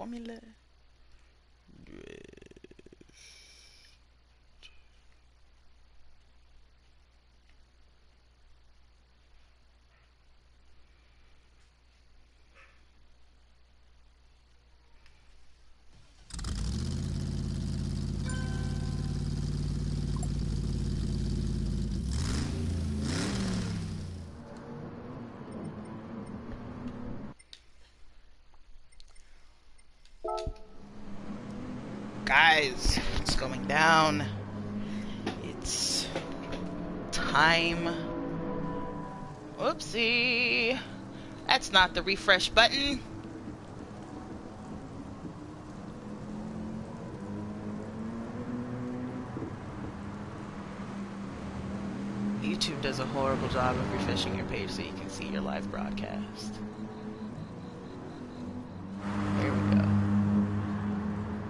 formula. Guys, it's going down. It's time. Whoopsie. That's not the refresh button. YouTube does a horrible job of refreshing your page so you can see your live broadcast. There we go.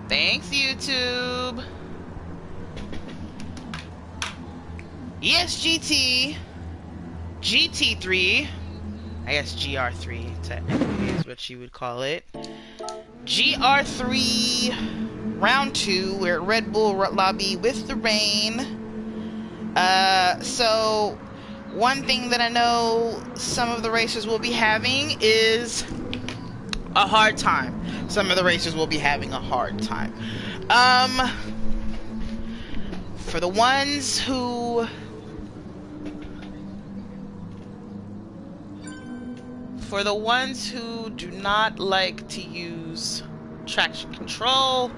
Thanks, YouTube. ESGT, GT3, I guess GR3 technically is what you would call it. GR3 round 2. We're at Red Bull lobby with the rain. So one thing that I know some of the racers will be having is a hard time. Some of the racers will be having a hard time. For the ones who do not like to use traction control,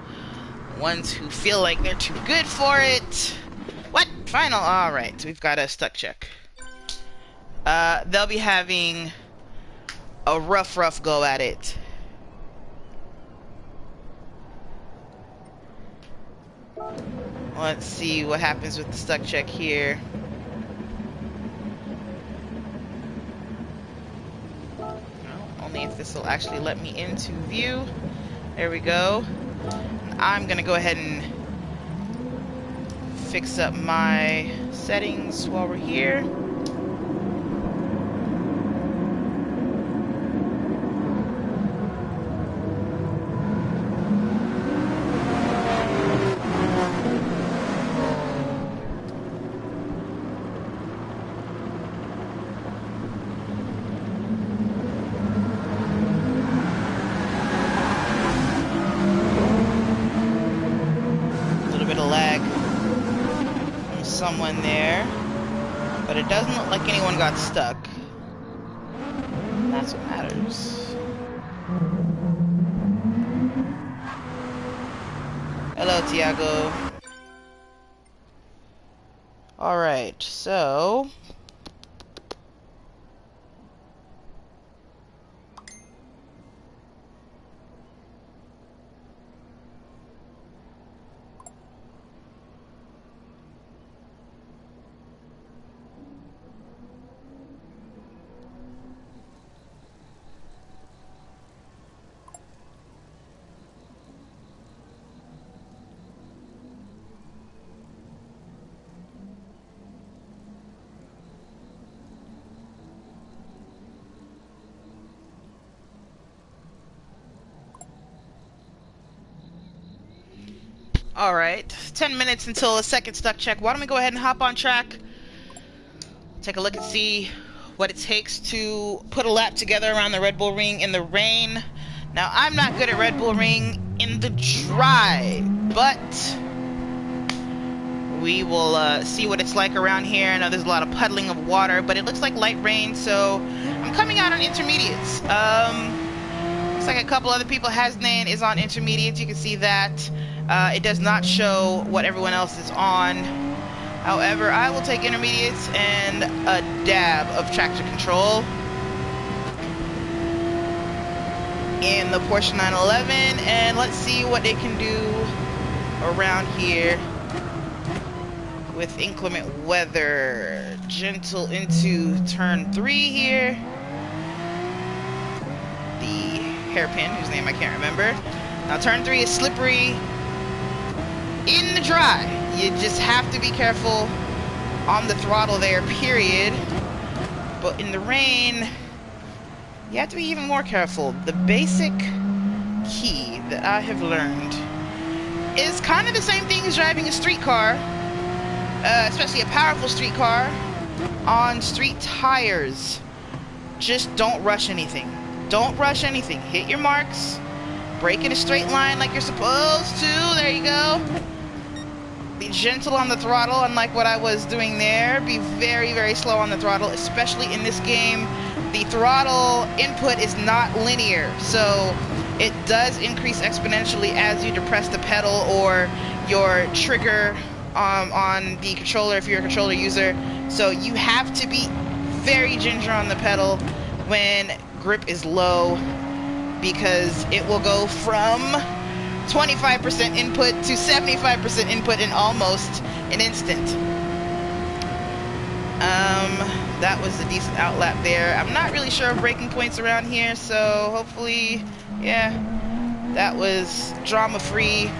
ones who feel like they're too good for it. What? Final. Alright, so we've got a stuck check. They'll be having a rough go at it. Let's see what happens with the stuck check here. No, only if this will actually let me into view. There we go. I'm gonna go ahead and fix up my settings while we're here. Someone there, but it doesn't look like anyone got stuck. That's what matters. Hello, Tiago. Alright, so alright, 10 minutes until a second stuck check. Why don't we go ahead and hop on track, take a look and see what it takes to put a lap together around the Red Bull Ring in the rain. Now, I'm not good at Red Bull Ring in the dry, but we will see what it's like around here. I know there's a lot of puddling of water, but it looks like light rain, so I'm coming out on intermediates. Looks like a couple other people, Hasnan is on intermediates, you can see that. It does not show what everyone else is on. However, I will take intermediates and a dab of traction control in the Porsche 911, and let's see what it can do around here with inclement weather. Gentle into turn 3 here. The hairpin, whose name I can't remember. Now turn 3 is slippery in the dry. You just have to be careful on the throttle there, period. But in the rain, you have to be even more careful. The basic key that I have learned is kind of the same thing as driving a street car, especially a powerful street car, on street tires. Just don't rush anything. Don't rush anything. Hit your marks. Brake in a straight line like you're supposed to. There you go. Be gentle on the throttle, unlike what I was doing there. Be very, very slow on the throttle, especially in this game. The throttle input is not linear, so it does increase exponentially as you depress the pedal or your trigger on the controller if you're a controller user. So you have to be very ginger on the pedal when grip is low, because it will go from 25% input to 75% input in almost an instant. That was a decent outlap there. I'm not really sure of braking points around here, so hopefully, yeah, that was drama-free.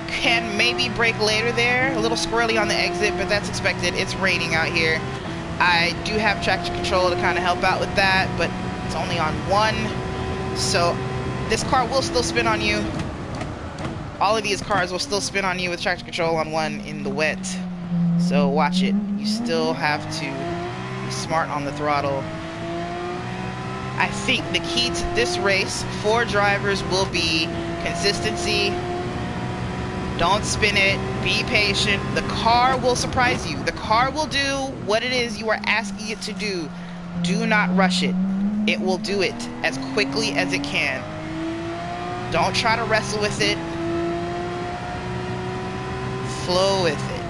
Can maybe brake later there. A little squirrely on the exit, but that's expected. It's raining out here. I do have traction control to kind of help out with that, but it's only on 1, so this car will still spin on you. All of these cars will still spin on you with traction control on 1 in the wet. So watch it. You still have to be smart on the throttle. I think the key to this race for drivers will be consistency. Don't spin it. Be patient. The car will surprise you. The car will do what it is you are asking it to do. Do not rush it. It will do it as quickly as it can. Don't try to wrestle with it. Flow with it.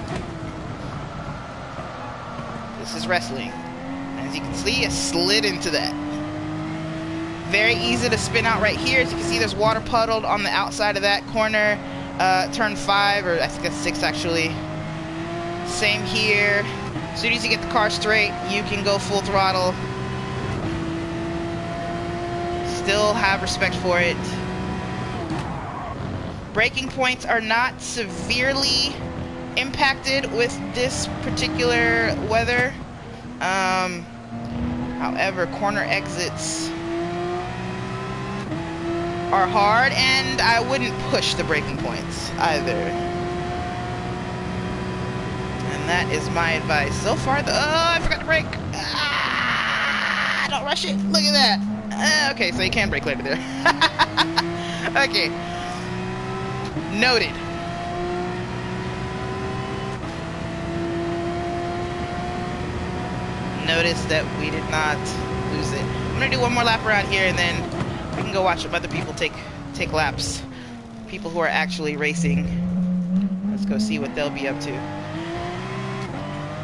This is wrestling. As you can see, I slid into that. Very easy to spin out right here. As you can see, there's water puddled on the outside of that corner. Turn 5, or I think that's 6 actually. Same here. As soon as you get the car straight, you can go full throttle. Still have respect for it. Braking points are not severely impacted with this particular weather. However, corner exits are hard, and I wouldn't push the braking points either. And that is my advice so far. Oh, I forgot to brake. Ah, don't rush it. Look at that. Okay, so you can brake later there. Okay. Noted. Notice that we did not lose it. I'm gonna do one more lap around here, and then we can go watch some other people take laps. People who are actually racing. Let's go see what they'll be up to.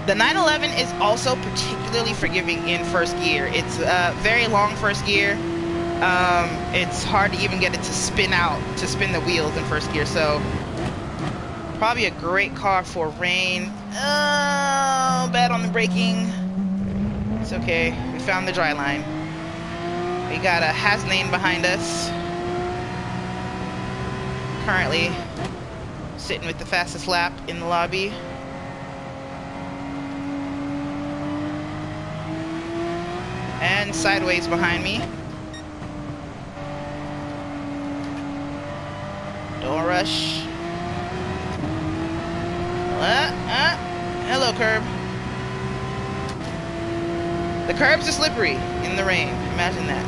The 911 is also particularly forgiving in first gear. It's very long first gear. It's hard to even get it to spin out, to spin the wheels in first gear. So probably a great car for rain. Oh, bad on the braking. It's okay. We found the dry line. We got a Hasnane behind us. Currently sitting with the fastest lap in the lobby. And sideways behind me. Don't rush. Hello, curb. The curbs are slippery in the rain. Imagine that.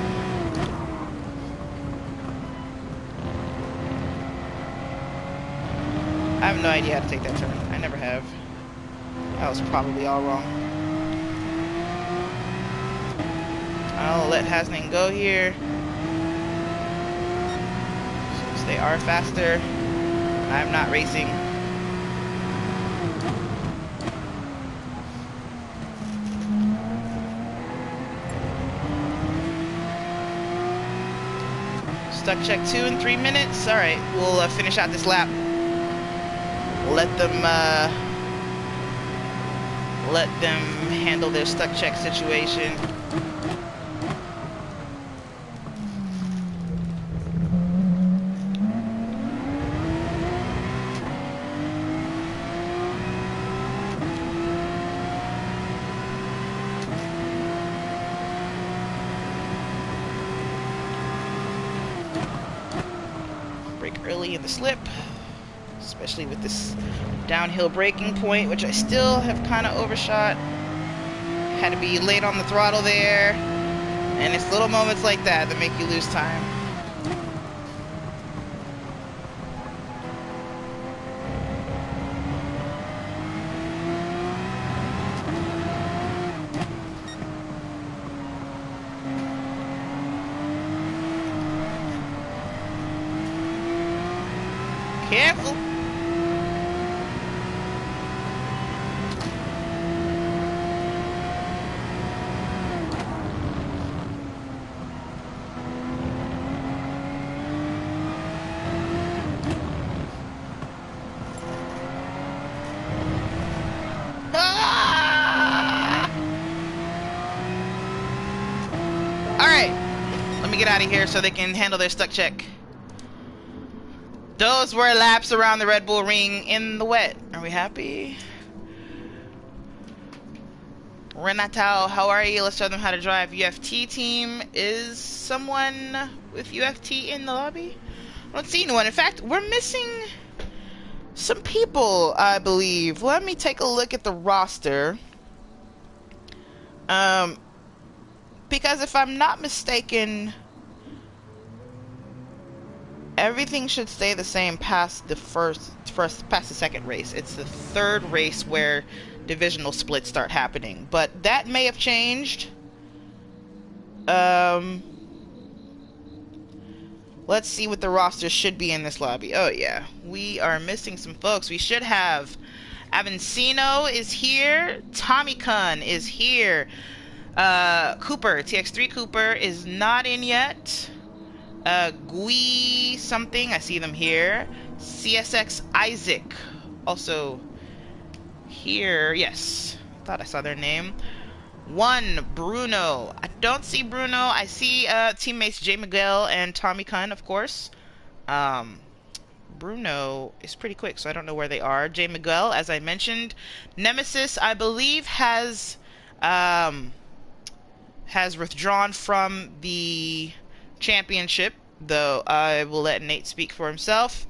I have no idea how to take that turn. I never have. That was probably all wrong. I'll let Hasnane go here. Since they are faster, I'm not racing. Stuck check 2 in 3 minutes. All right, we'll finish out this lap. Let them handle their stuck check situation. early in the slip, especially with this downhill braking point, which I still have kind of overshot. Had to be late on the throttle there, and it's little moments like that that make you lose time. Careful. Ah! All right, let me get out of here so they can handle their stuck check. Those were laps around the Red Bull Ring in the wet. Are we happy? Renato, how are you? Let's show them how to drive. UFT team. Is someone with UFT in the lobby? I don't see anyone. In fact, we're missing some people, I believe. Let me take a look at the roster. Because if I'm not mistaken, everything should stay the same past the past the second race. It's the third race where divisional splits start happening, but that may have changed. Let's see what the roster should be in this lobby. Oh yeah, we are missing some folks. We should have Avancino is here, Tommy Kun is here, Cooper, TX3 Cooper is not in yet. Gui something, I see them here. CSX Isaac also here. Yes, thought I saw their name. One Bruno, I don't see Bruno. I see teammates Jay Miguel and Tommy Kun, of course. Bruno is pretty quick, so I don't know where they are. Jay Miguel, as I mentioned. Nemesis, I believe, has withdrawn from the championship, though I will let Nate speak for himself.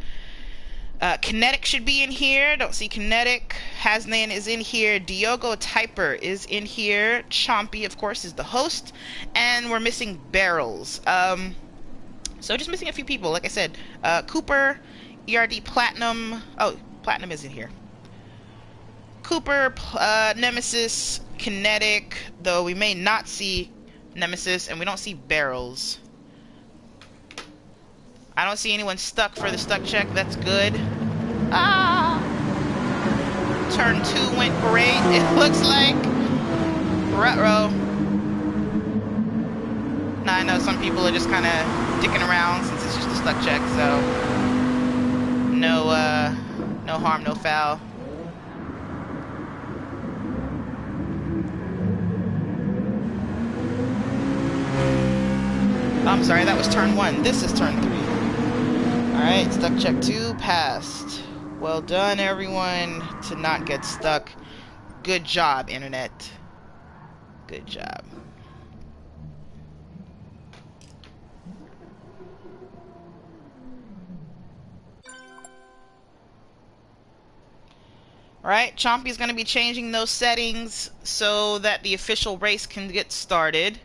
Kinetic should be in here. Don't see Kinetic. Hasnan is in here. Diogo Typer is in here. Chompy, of course, is the host. And we're missing Barrels. So just missing a few people. Like I said, Cooper, ERD Platinum. Oh, Platinum is in here. Cooper, Nemesis, Kinetic, though we may not see Nemesis, and we don't see Barrels. I don't see anyone stuck for the stuck check. That's good. Ah! Turn 2 went great, it looks like. Ruh-roh. Now I know some people are just kind of dicking around since it's just a stuck check, so no harm, no foul. I'm sorry, that was turn 1. This is turn 3. Alright, stuck check 2 passed. Well done, everyone, to not get stuck. Good job, internet. Good job. Alright, Chompy's going to be changing those settings so that the official race can get started.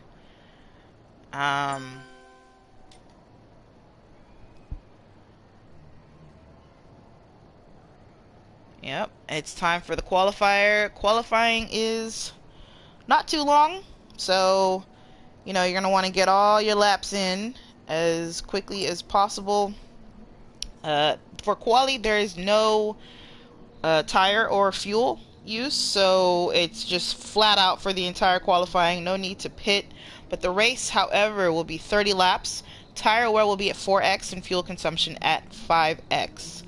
Yep, it's time for the qualifier. Qualifying is not too long, so you know you're gonna want to get all your laps in as quickly as possible. For quali, there is no tire or fuel use, so it's just flat out for the entire qualifying. No need to pit. But the race, however, will be 30 laps. Tire wear will be at 4x and fuel consumption at 5x.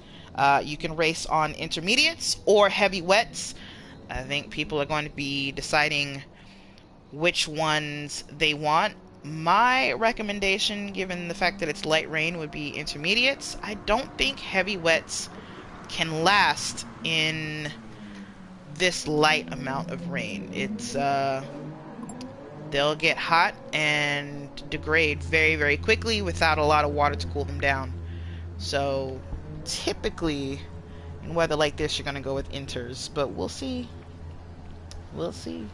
You can race on intermediates or heavy wets. I think people are going to be deciding which ones they want. My recommendation, given the fact that it's light rain, would be intermediates. I don't think heavy wets can last in this light amount of rain. It's they'll get hot and degrade very, very quickly without a lot of water to cool them down. So typically in weather like this, you're gonna go with inters, but we'll see. We'll see.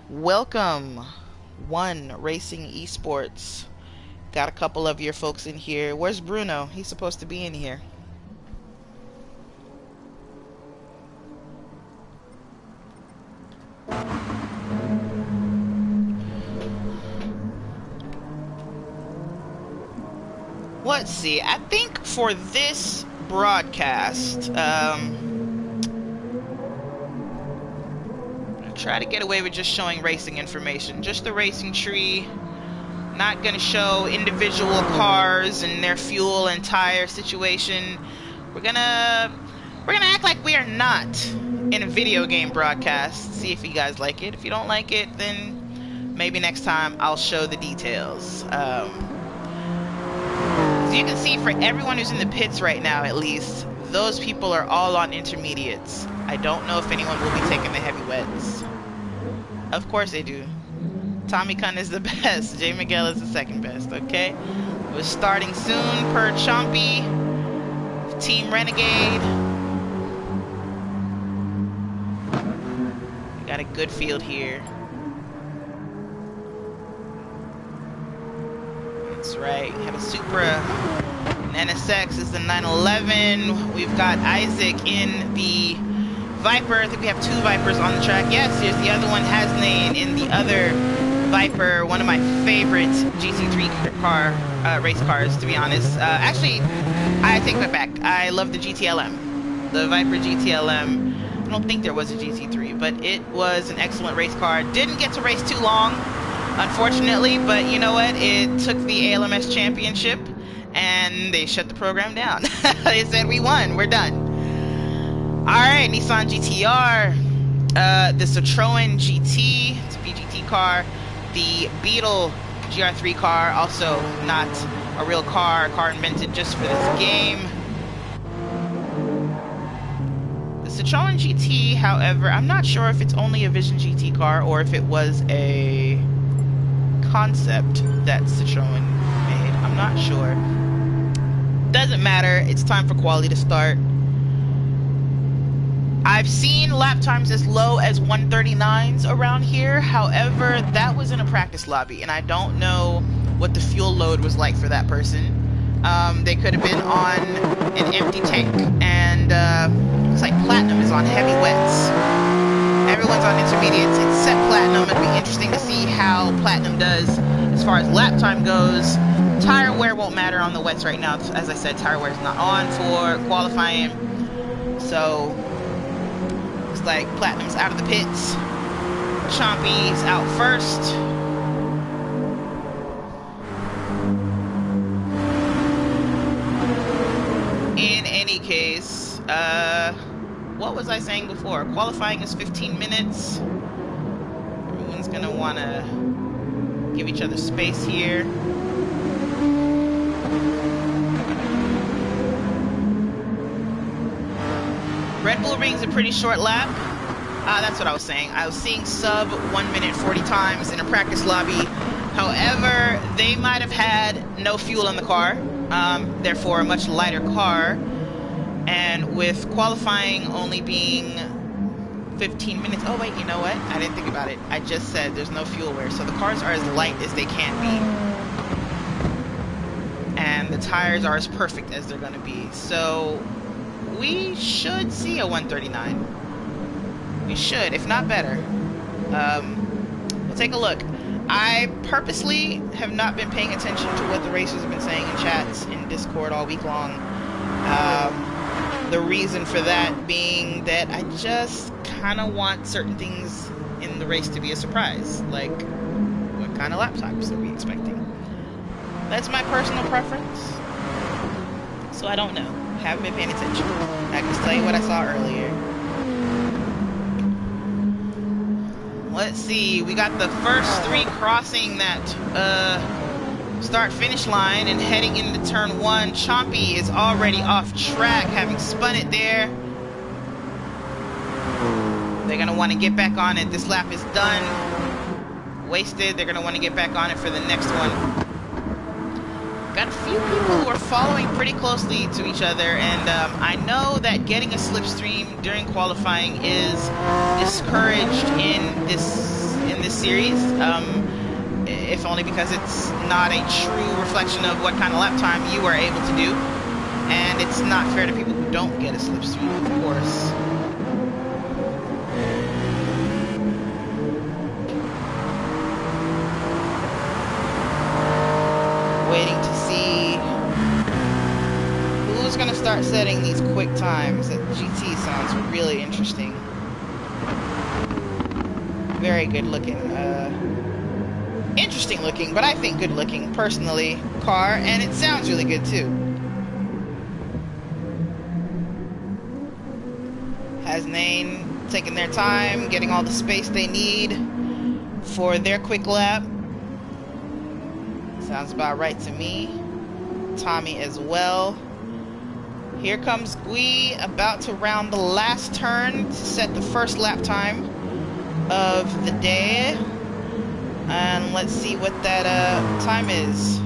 Welcome, One Racing Esports. Got a couple of your folks in here. Where's Bruno? He's supposed to be in here. Let's see. I think for this broadcast, try to get away with just showing racing information, just the racing tree. Not gonna show individual cars and their fuel and tire situation. We're gonna act like we are not in a video game broadcast. See if you guys like it. If you don't like it, then maybe next time I'll show the details. As you can see, for everyone who's in the pits right now, at least, those people are all on intermediates. I don't know if anyone will be taking the heavy wets. Of course they do. Tommy Kun is the best. Jay Miguel is the second best, okay? We're starting soon per Chompy. Team Renegade. We got a good field here. That's right. We have a Supra. An NSX is the 911. We've got Isaac in the Viper. I think we have two Vipers on the track. Yes, here's the other one, Hasnain in the other Viper. One of my favorite GT3 race cars, to be honest. Actually, I take that back. I love the GTLM. The Viper GTLM. I don't think there was a GT3, but it was an excellent race car. Didn't get to race too long, unfortunately, but you know what? It took the ALMS championship, and they shut the program down. They said, we won. We're done. Alright, Nissan GTR, the Citroen GT, it's a BGT car, the Beetle GR3 car, also not a real car, invented just for this game. The Citroen GT, however, I'm not sure if it's only a Vision GT car or if it was a concept that Citroen made. I'm not sure. Doesn't matter, it's time for quality to start. I've seen lap times as low as 139s around here. However, that was in a practice lobby, and I don't know what the fuel load was like for that person. They could have been on an empty tank, and looks like Platinum is on heavy wets. Everyone's on intermediates except Platinum. It'll be interesting to see how Platinum does as far as lap time goes. Tire wear won't matter on the wets right now. As I said, tire wear is not on for qualifying. So looks like Platinum's out of the pits. Chompy's out first. In any case, what was I saying before? Qualifying is 15 minutes. Everyone's gonna wanna give each other space here. Red Bull Ring's a pretty short lap. That's what I was saying. I was seeing sub 1 minute 40 times in a practice lobby. However, they might have had no fuel in the car, therefore a much lighter car. And with qualifying only being 15 minutes, oh wait, you know what? I didn't think about it. I just said there's no fuel wear, so the cars are as light as they can be. And the tires are as perfect as they're gonna be. So we should see a 139. We should, if not better. We'll take a look. I purposely have not been paying attention to what the racers have been saying in chats in Discord all week long. The reason for that being that I just kind of want certain things in the race to be a surprise. Like, what kind of lap times are we expecting? That's my personal preference. So I don't know. Haven't been paying attention. I can just tell you what I saw earlier. Let's see. We got the first three crossing that start-finish line and heading into turn one. Chompy is already off track, having spun it there. They're going to want to get back on it. This lap is done. Wasted. They're going to want to get back on it for the next one. got a few people who are following pretty closely to each other, and I know that getting a slipstream during qualifying is discouraged in this series, if only because it's not a true reflection of what kind of lap time you are able to do, and it's not fair to people who don't get a slipstream, of course. Waiting to see who's gonna start setting these quick times. That GT sounds really interesting. Very good looking, interesting looking, but I think good looking personally car, and it sounds really good too. Hasnain taking their time, getting all the space they need for their quick lap. Sounds about right to me. Tommy as well. Here comes Gui, about to round the last turn to set the first lap time of the day. And let's see what that time is.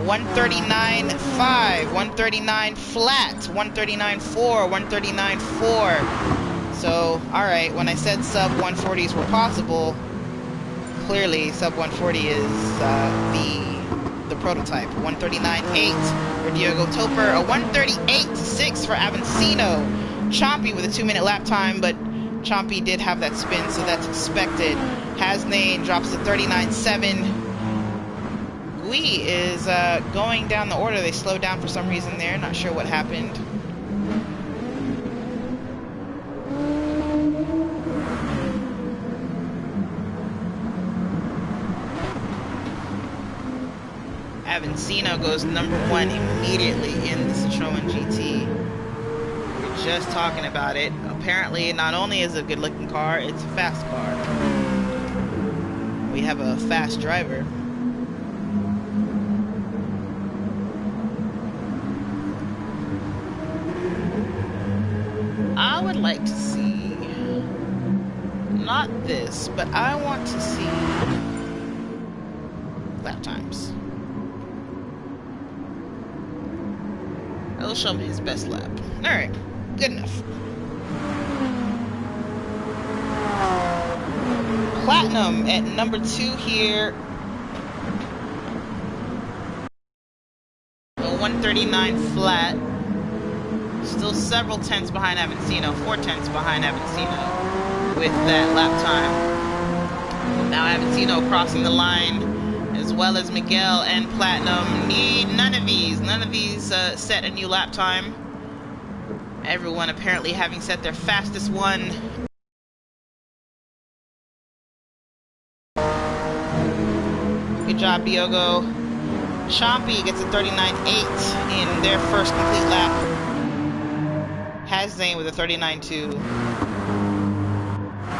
139.5, 139 flat, 139.4, 139.4. So, alright, when I said sub 140s were possible, clearly sub 140 is the prototype. 139.8 for Diogo Topper, a 138.6 for Avancino. Chompy with a 2-minute lap time, but Chompy did have that spin, so that's expected. Hasnain drops to 39.7. Gui is going down the order. They slowed down for some reason there. Not sure what happened. Avancino goes #1 immediately in the Citroen GT. We were just talking about it. Apparently, not only is it a good-looking car, it's a fast car. We have a fast driver. I would like to see, not this, but I want to see lap times. It'll show me his best lap. Alright, good enough. Platinum at #2 here. A 139 flat. Still several tenths behind Avancino. 4 tenths behind Avancino with that lap time. Now Avancino crossing the line, as well as Miguel and Platinum. Need none of these set a new lap time. Everyone apparently having set their fastest one. Good job, Diogo. Chompy gets a 39.8 in their first complete lap. Hasnain with a 39.2.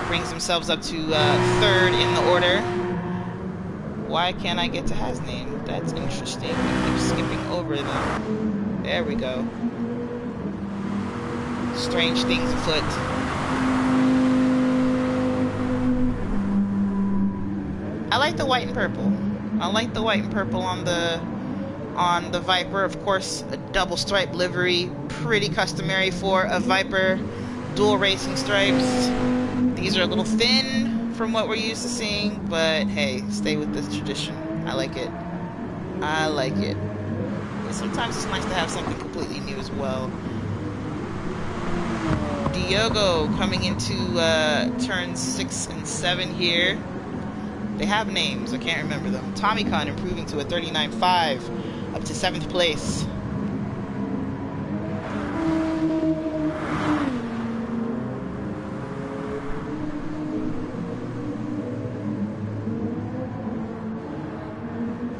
Brings themselves up to 3rd in the order. Why can't I get to Hasnain? That's interesting. I keep skipping over them. There we go. Strange things afoot. I like the white and purple. I like the white and purple on the Viper. Of course, a double stripe livery, pretty customary for a Viper. Dual racing stripes. These are a little thin from what we're used to seeing, but hey, stay with this tradition. I like it. I like it. And sometimes it's nice to have something completely new as well. Diogo coming into turns 6 and 7 here. They have names, I can't remember them. Tommy Khan improving to a 39.5, up to 7th place.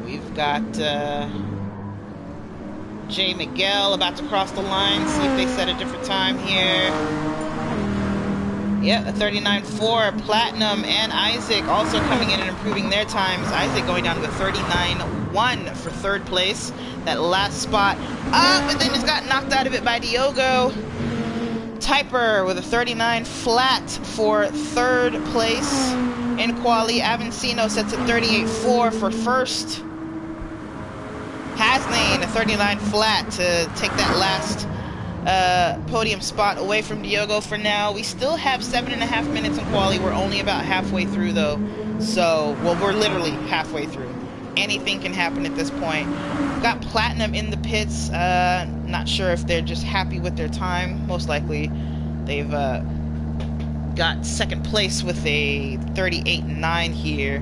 We've got Jay Miguel about to cross the line, see if they set a different time here. Yep, a 39.4. Platinum and Isaac also coming in and improving their times. Isaac going down to a 39.1 for 3rd place. That last spot up, but then just got knocked out of it by Diogo. Typer with a 39 flat for 3rd place in quali. Avancino sets a 38.4 for 1st. Hasnain 39 flat to take that last podium spot away from Diogo for now. We still have 7.5 minutes in quali. We're only about halfway through though. So, well, we're literally halfway through. Anything can happen at this point. We've got Platinum in the pits. Not sure if they're just happy with their time. Most likely they've got second place with a 38.9 here,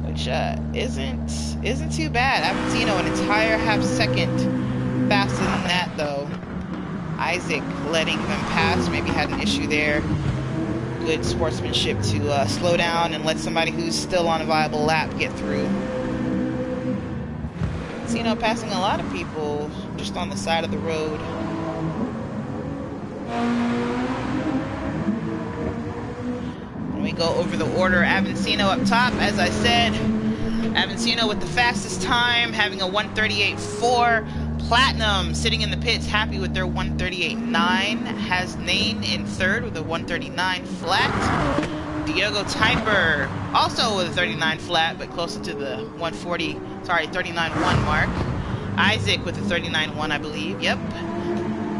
which isn't too bad. Aventino an entire half second faster than that though. Isaac letting them pass, maybe had an issue there. Good sportsmanship to slow down and let somebody who's still on a viable lap get through. Aventino passing a lot of people just on the side of the road. When we go over the order, Aventino up top, as I said. Aventino with the fastest time, having a 1:38.4. Platinum sitting in the pits, happy with their 1:38.9. Has Nain in third with a 1:39 flat. Diogo Typer also with a 39 flat, but closer to the 39.1 mark. Isaac with a 39.1, I believe. Yep.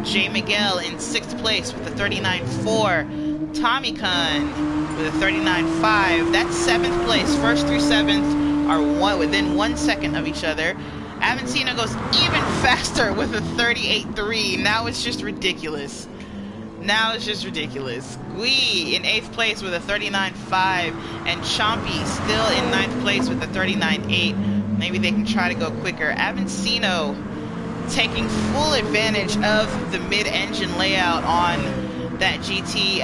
J. Miguel in 6th place with a 39.4. Tommy Kun with a 39.5. That's 7th place. First through 7th are within 1 second of each other. Aventino goes even faster with a 38.3. Now it's just ridiculous. Now it's just ridiculous. Gui in 8th place with a 39.5. And Chompy still in 9th place with a 39.8. Maybe they can try to go quicker. Aventino taking full advantage of the mid-engine layout on that GT.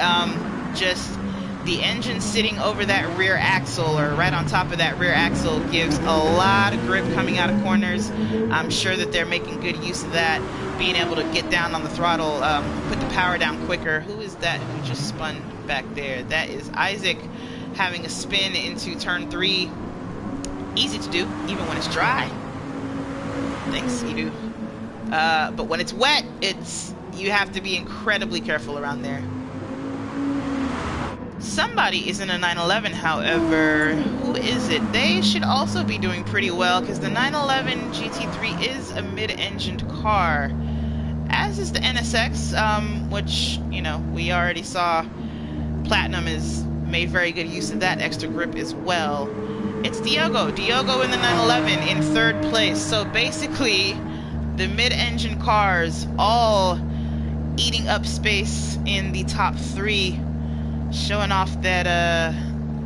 Just the engine sitting over that rear axle, or right on top of that rear axle, gives a lot of grip coming out of corners. I'm sure that they're making good use of that, being able to get down on the throttle, put the power down quicker. Who is that who just spun back there? That is Isaac having a spin into turn 3. Easy to do, even when it's dry. Thanks, Edu. But when it's wet, you have to be incredibly careful around there. Somebody is in a 911, however. Who is it? They should also be doing pretty well, because the 911 GT3 is a mid-engined car, as is the NSX, which, you know, we already saw. Platinum has made very good use of that extra grip as well. It's Diogo. Diogo in the 911 in 3rd place. So basically, the mid-engine cars all eating up space in the top 3. Showing off that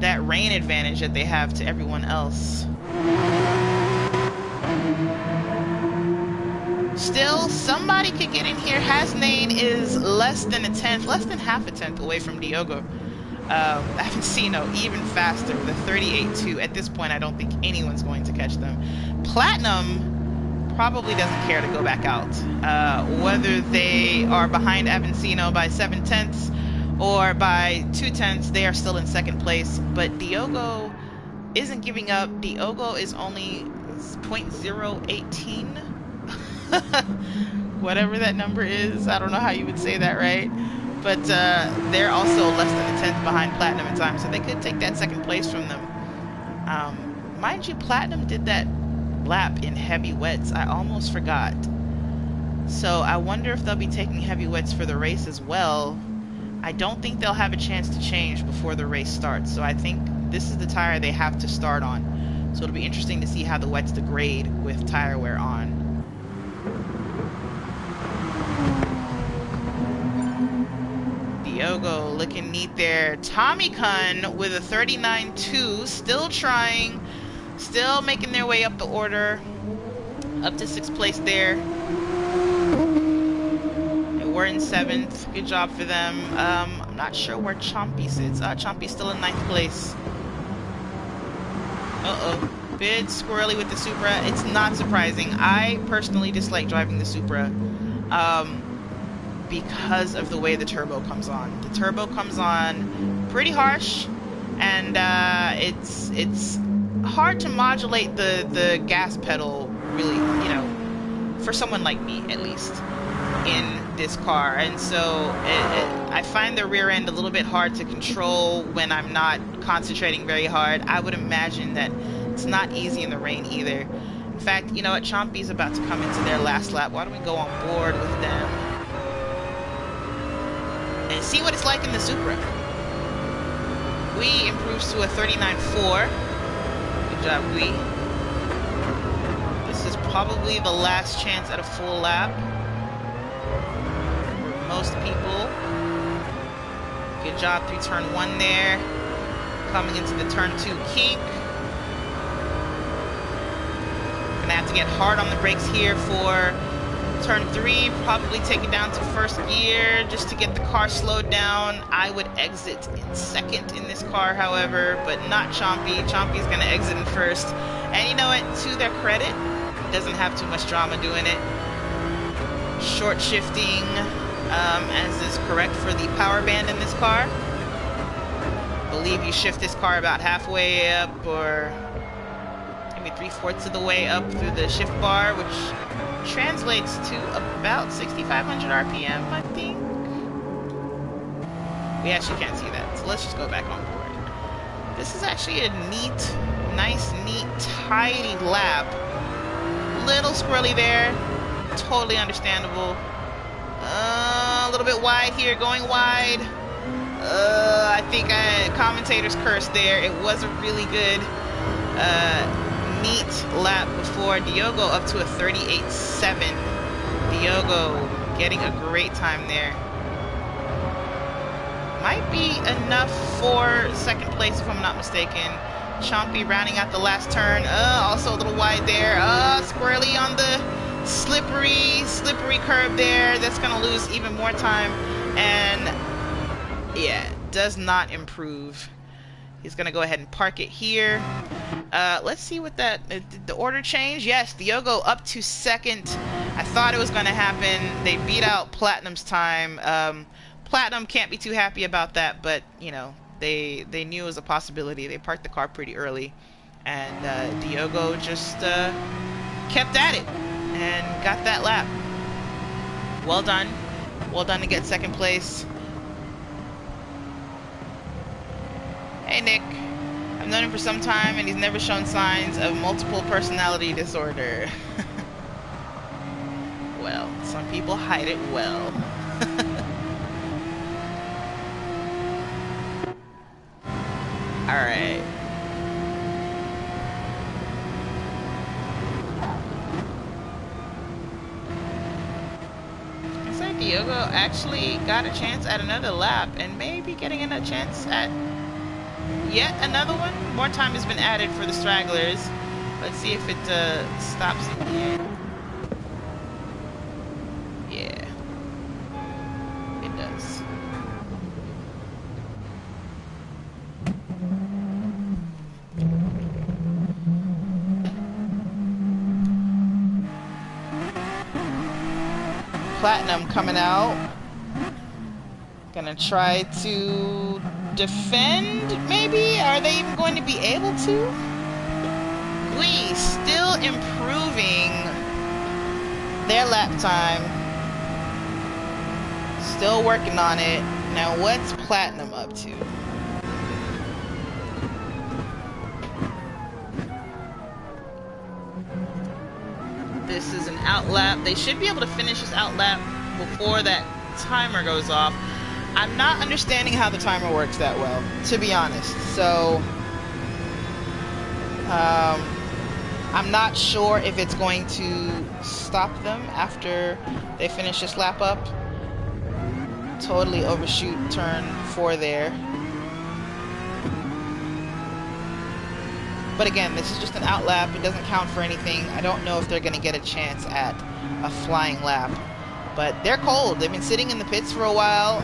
that rain advantage that they have to everyone else. Still, somebody could get in here. Hasnain is less than a tenth, less than half a tenth away from Diogo. Aventino even faster with a 38.2. At this point, I don't think anyone's going to catch them. Platinum probably doesn't care to go back out. Whether they are behind Aventino by 7 tenths or by 2 tenths, they are still in 2nd place. But Diogo isn't giving up. Diogo is only 0.018. Whatever that number is. I don't know how you would say that, right? But they're also less than a tenth behind Platinum in time, so they could take that 2nd place from them. Mind you, Platinum did that lap in heavy wets. I almost forgot. So I wonder if they'll be taking heavy wets for the race as well. I don't think they'll have a chance to change before the race starts, so I think this is the tire they have to start on. So it'll be interesting to see how the wets degrade with tire wear on. Diogo looking neat there. Tommy Kun with a 39.2, still trying, still making their way up the order, up to 6th place there. We're in 7th. Good job for them. I'm not sure where Chompy sits. Chompy's still in 9th place. Uh-oh. Bit squirrely with the Supra. It's not surprising. I personally dislike driving the Supra because of the way the turbo comes on. The turbo comes on pretty harsh, and it's hard to modulate the gas pedal, really, you know, for someone like me, at least, in this car. And so I find the rear end a little bit hard to control when I'm not concentrating very hard. I would imagine that it's not easy in the rain either. In fact, you know what? Chompy's about to come into their last lap. Why don't we go on board with them and see what it's like in the Supra. Gui improves to a 39.4. Good job, Gui. This is probably the last chance at a full lap for most people. Good job through turn 1 there. Coming into the turn 2 kink. Gonna have to get hard on the brakes here for turn 3. Probably take it down to first gear just to get the car slowed down. I would exit in second in this car, however, but not Chompy. Chompy's gonna exit in first. And you know what? To their credit, doesn't have too much drama doing it. Short shifting, as is correct for the power band in this car. I believe you shift this car about halfway up, or maybe 3/4 of the way up through the shift bar, which translates to about 6,500 RPM, I think. We actually can't see that, so let's just go back on board. This is actually a neat, nice, neat, tidy lap. Little squirrely there, totally understandable. A little bit wide here, going wide. I think commentators cursed there. It was a really good, neat lap before. Diogo up to a 38.7. Diogo getting a great time there. Might be enough for second place if I'm not mistaken. Chompy rounding out the last turn. Also a little wide there. Squirrely on the slippery curb there. That's gonna lose even more time. And yeah, does not improve. He's gonna go ahead and park it here. Let's see what that, did the order change? Yes, Diogo up to second. I thought it was gonna happen. They beat out Platinum's time. Platinum can't be too happy about that, but you know, they knew it was a possibility. They parked the car pretty early, and Diogo just kept at it and got that lap. Well done to get second place. Hey Nick, I've known him for some time and he's never shown signs of multiple personality disorder. Well, some people hide it well. Alright. Looks like Diogo actually got a chance at another lap and maybe getting a chance at yet another one. More time has been added for the stragglers. Let's see if it stops in the end. Yeah, it does. Platinum coming out. Gonna try to defend, maybe? Are they even going to be able to? Gui still improving their lap time. Still working on it. Now what's Platinum up to? This is an out lap. They should be able to finish this out lap before that timer goes off. I'm not understanding how the timer works that well, to be honest. So, I'm not sure if it's going to stop them after they finish this lap up. Totally overshoot turn 4 there. But again, this is just an out lap. It doesn't count for anything. I don't know if they're going to get a chance at a flying lap. But they're cold. They've been sitting in the pits for a while.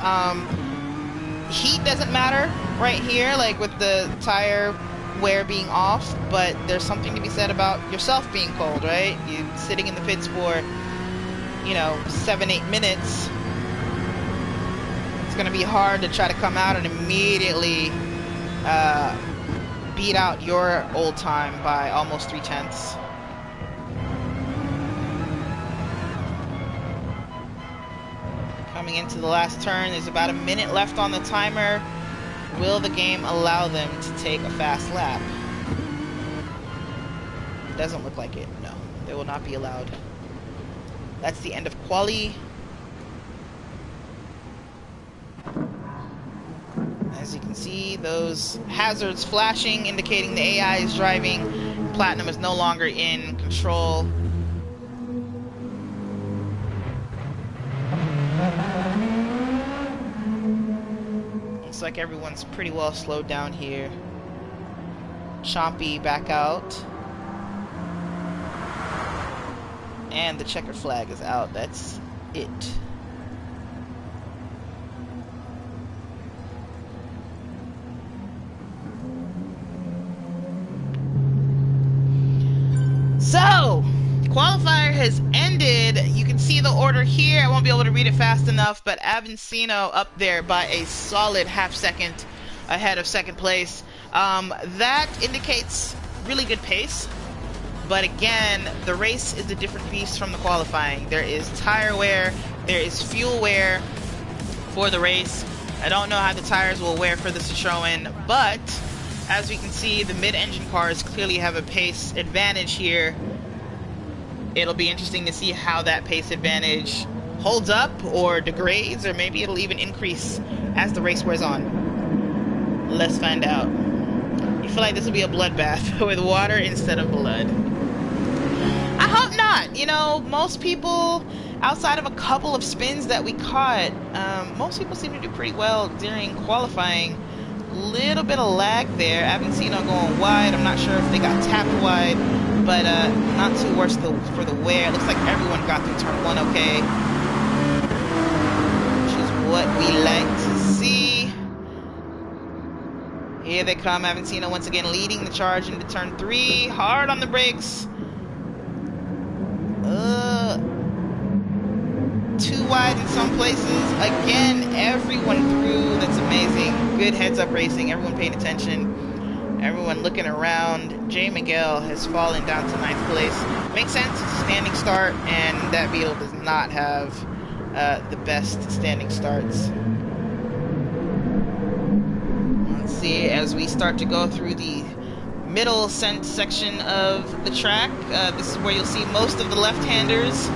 Heat doesn't matter right here, like with the tire wear being off, but there's something to be said about yourself being cold, right? You sitting in the pits for, you know, 7-8 minutes. It's gonna be hard to try to come out and immediately beat out your old time by almost 3/10. Coming into the last turn, there's about a minute left on the timer. Will the game allow them to take a fast lap? Doesn't look like it, no. They will not be allowed. That's the end of quali. As you can see, those hazards flashing, indicating the AI is driving. Platinum is no longer in control. Looks like everyone's pretty well slowed down here. Chompy back out. And the checker flag is out. That's it. So, qualifier has ended. You can see the order here. I won't be able to read it fast enough, but Avancino up there by a solid half second ahead of second place. That indicates really good pace. But again, the race is a different beast from the qualifying. There is tire wear, there is fuel wear for the race. I don't know how the tires will wear for the Citroen, but as we can see, the mid-engine cars clearly have a pace advantage here. It'll be interesting to see how that pace advantage holds up or degrades, or maybe it'll even increase as the race wears on. Let's find out. You feel like this will be a bloodbath with water instead of blood. I hope not. You know, most people, outside of a couple of spins that we caught, most people seem to do pretty well during qualifying. Little bit of lag there. Avancino going wide. I'm not sure if they got tapped wide, but not too worse for the wear. It looks like everyone got through turn one okay, which is what we like to see. Here they come. Avancino once again leading the charge into turn three. Hard on the brakes. Too wide in some places. Again, everyone through. That's amazing. Good heads-up racing. Everyone paying attention. Everyone looking around. J. Miguel has fallen down to 9th place. Makes sense. It's a standing start, and that Beetle does not have the best standing starts. Let's see, as we start to go through the middle section of the track, this is where you'll see most of the left-handers.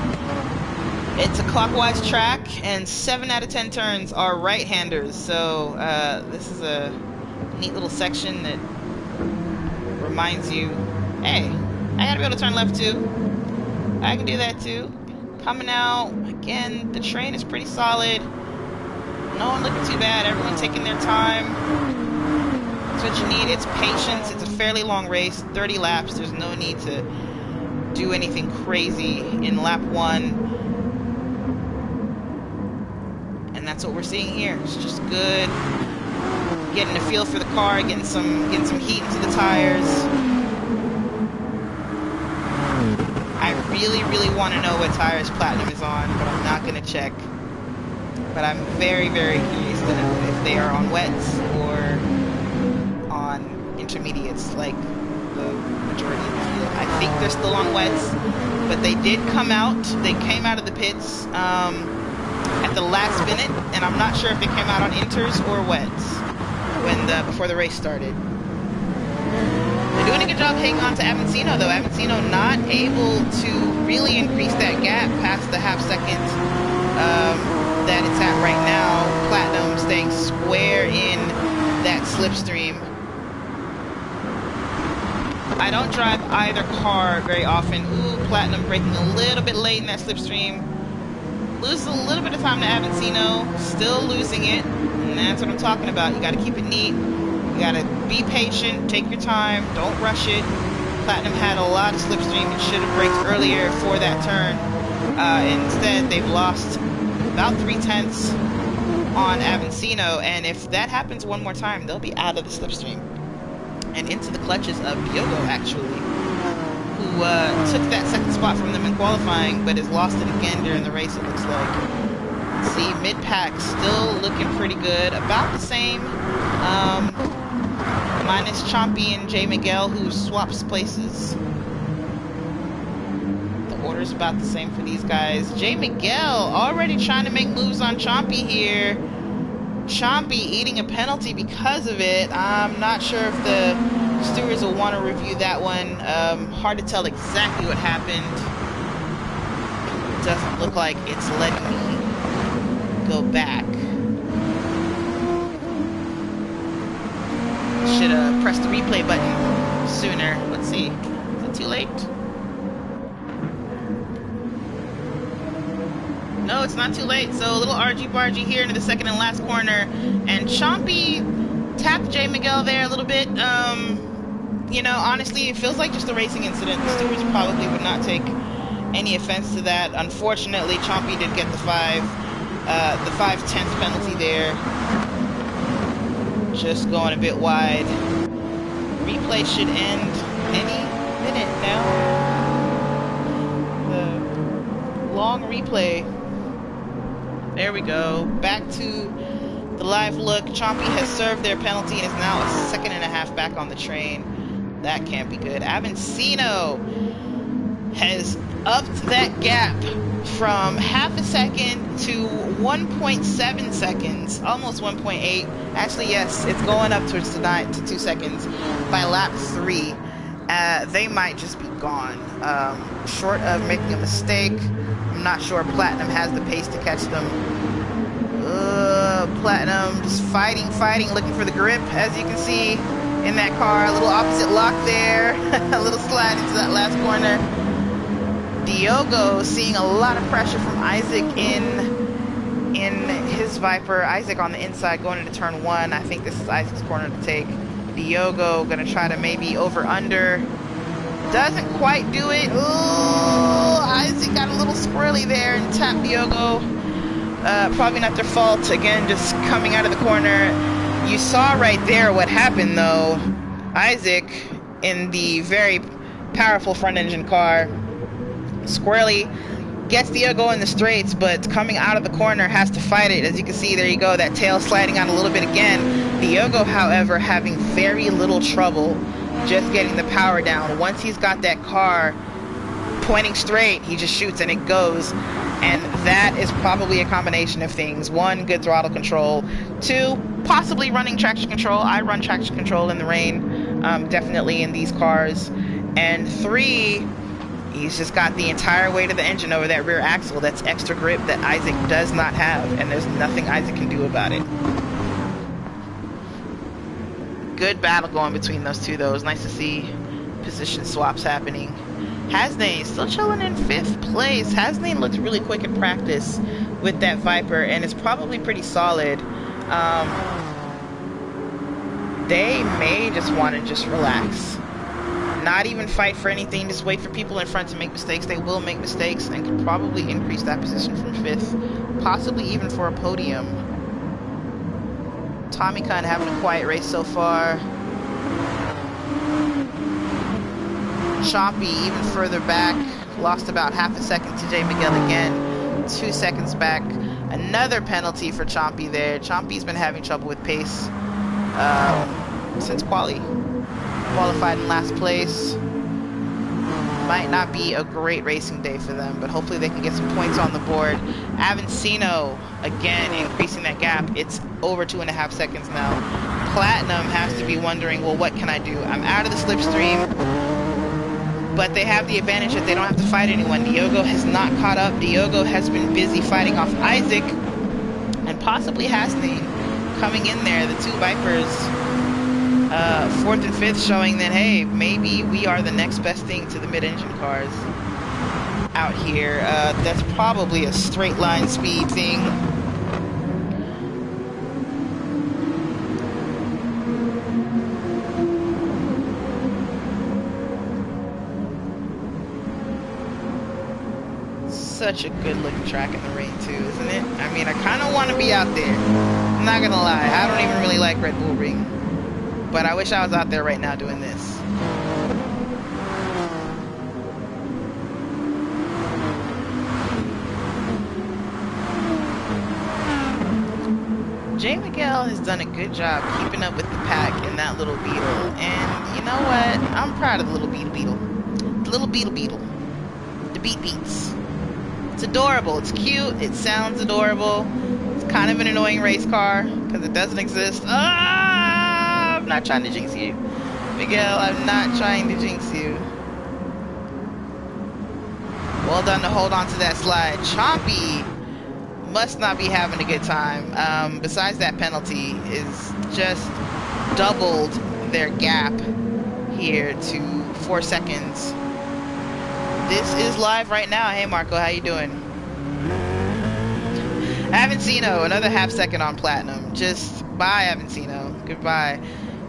It's a clockwise track, and 7 out of 10 turns are right-handers, so this is a neat little section that reminds you, hey, I gotta be able to turn left too. I can do that too. Coming out, again, the train is pretty solid. No one looking too bad, everyone taking their time. That's what you need. It's patience. It's a fairly long race, 30 laps. There's no need to do anything crazy in lap 1. And that's what we're seeing here. It's just good. Getting a feel for the car, getting some heat into the tires. I really want to know what tires Platinum is on, but I'm not going to check. But I'm very curious to know if they are on wets or on intermediates like the majority of the field. I think they're still on wets, but they did come out. They came out of the pits at the last minute, and I'm not sure if they came out on inters or wets before the race started. They're doing a good job hanging on to Avancino, though. Avancino not able to really increase that gap past the half second that it's at right now. Platinum staying square in that slipstream. I don't drive either car very often. Ooh, Platinum braking a little bit late in that slipstream. Loses a little bit of time to Avancino. Still losing it. And that's what I'm talking about. You got to keep it neat. You got to be patient. Take your time. Don't rush it. Platinum had a lot of slipstream and should have braked earlier for that turn. Instead, they've lost about 3/10 on Avancino. And if that happens one more time, they'll be out of the slipstream and into the clutches of Diogo, actually, who took that second spot from them in qualifying, but has lost it again during the race, it looks like. See, mid-pack still looking pretty good. About the same, minus Chompy and J. Miguel, who swaps places. The order's about the same for these guys. J. Miguel already trying to make moves on Chompy here. Chompy eating a penalty because of it. I'm not sure if the Stewards will want to review that one. Hard to tell exactly what happened. Doesn't look like it's letting me go back. Should have pressed the replay button sooner. Let's see. Is it too late? No, it's not too late. So a little argy-bargy here into the second and last corner. And Chompy tapped J. Miguel there a little bit. You know, honestly, it feels like just a racing incident. The stewards probably would not take any offense to that. Unfortunately, Chompy did get the 5/10 penalty there. Just going a bit wide. Replay should end any minute now. The long replay. There we go. Back to the live look. Chompy has served their penalty and is now a second and a half back on the train. That can't be good. Avancino has upped that gap from half a second to 1.7 seconds, almost 1.8. Actually, yes, it's going up to 2 seconds by lap 3. They might just be gone. Short of making a mistake, I'm not sure Platinum has the pace to catch them. Platinum just fighting, looking for the grip, as you can see in that car. A little opposite lock there. A little slide into that last corner. Diogo seeing a lot of pressure from Isaac in his Viper. Isaac on the inside going into turn 1. I think this is Isaac's corner to take. Diogo gonna try to maybe over under. Doesn't quite do it. Ooh, Isaac got a little squirrely there and tapped Diogo. Probably not their fault. Again, just coming out of the corner. You saw right there what happened though. Isaac in the very powerful front engine car squarely gets Diogo in the straights, but coming out of the corner has to fight it. As you can see, there you go, that tail sliding out a little bit again. Diogo, however, having very little trouble just getting the power down. Once he's got that car pointing straight, he just shoots and it goes. And that is probably a combination of things. 1, good throttle control. 2, possibly running traction control. I run traction control in the rain, definitely in these cars. And 3, he's just got the entire weight of the engine over that rear axle. That's extra grip that Isaac does not have, and there's nothing Isaac can do about it. Good battle going between those two, though. It was nice to see position swaps happening. Hasnane still chilling in 5th place. Hasane looked really quick in practice with that Viper, and it's probably pretty solid. They may just want to just relax. Not even fight for anything, just wait for people in front to make mistakes. They will make mistakes and could probably increase that position from 5th, possibly even for a podium. Tommy kind of having a quiet race so far. Chompy even further back, lost about half a second to J. Miguel again, 2 seconds back. Another penalty for Chompy there. Chompy's been having trouble with pace since qualified in last place. Might not be a great racing day for them, but hopefully they can get some points on the board. Avancino again increasing that gap. It's over 2.5 seconds now. Platinum has to be wondering, well, what can I do? I'm out of the slipstream, but they have the advantage that they don't have to fight anyone. Diogo has not caught up. Diogo has been busy fighting off Isaac and possibly Hasnane coming in there. The 2 Vipers, 4th and 5th, showing that, hey, maybe we are the next best thing to the mid-engine cars out here. That's probably a straight line speed thing. Such a good looking track in the rain too, isn't it? I mean, I kind of want to be out there. I'm not gonna lie, I don't even really like Red Bull Ring, but I wish I was out there right now doing this. J. Miguel has done a good job keeping up with the pack in that little Beetle, and you know what? I'm proud of the little Beetle. The little Beetle. The beats. It's adorable. It's cute. It sounds adorable. It's kind of an annoying race car because it doesn't exist. Ah, I'm not trying to jinx you. Miguel, I'm not trying to jinx you. Well done to hold on to that slide. Chompy must not be having a good time. Besides that penalty, is just doubled their gap here to 4 seconds. This is live right now. Hey Marco, how you doing? Avancino, another half second on platinum. Just bye Avancino. Goodbye.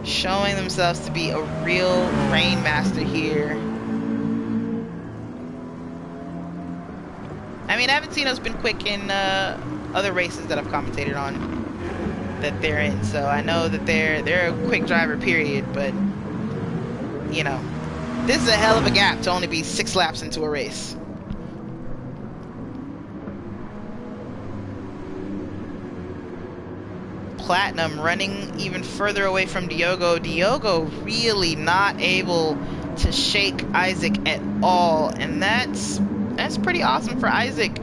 Showing themselves to be a real rainmaster here. I mean, Avancino's been quick in other races that I've commentated on that they're in, so I know that they're a quick driver, period. But you know, this is a hell of a gap to only be 6 laps into a race. Platinum running even further away from Diogo. Diogo really not able to shake Isaac at all, and that's pretty awesome for Isaac.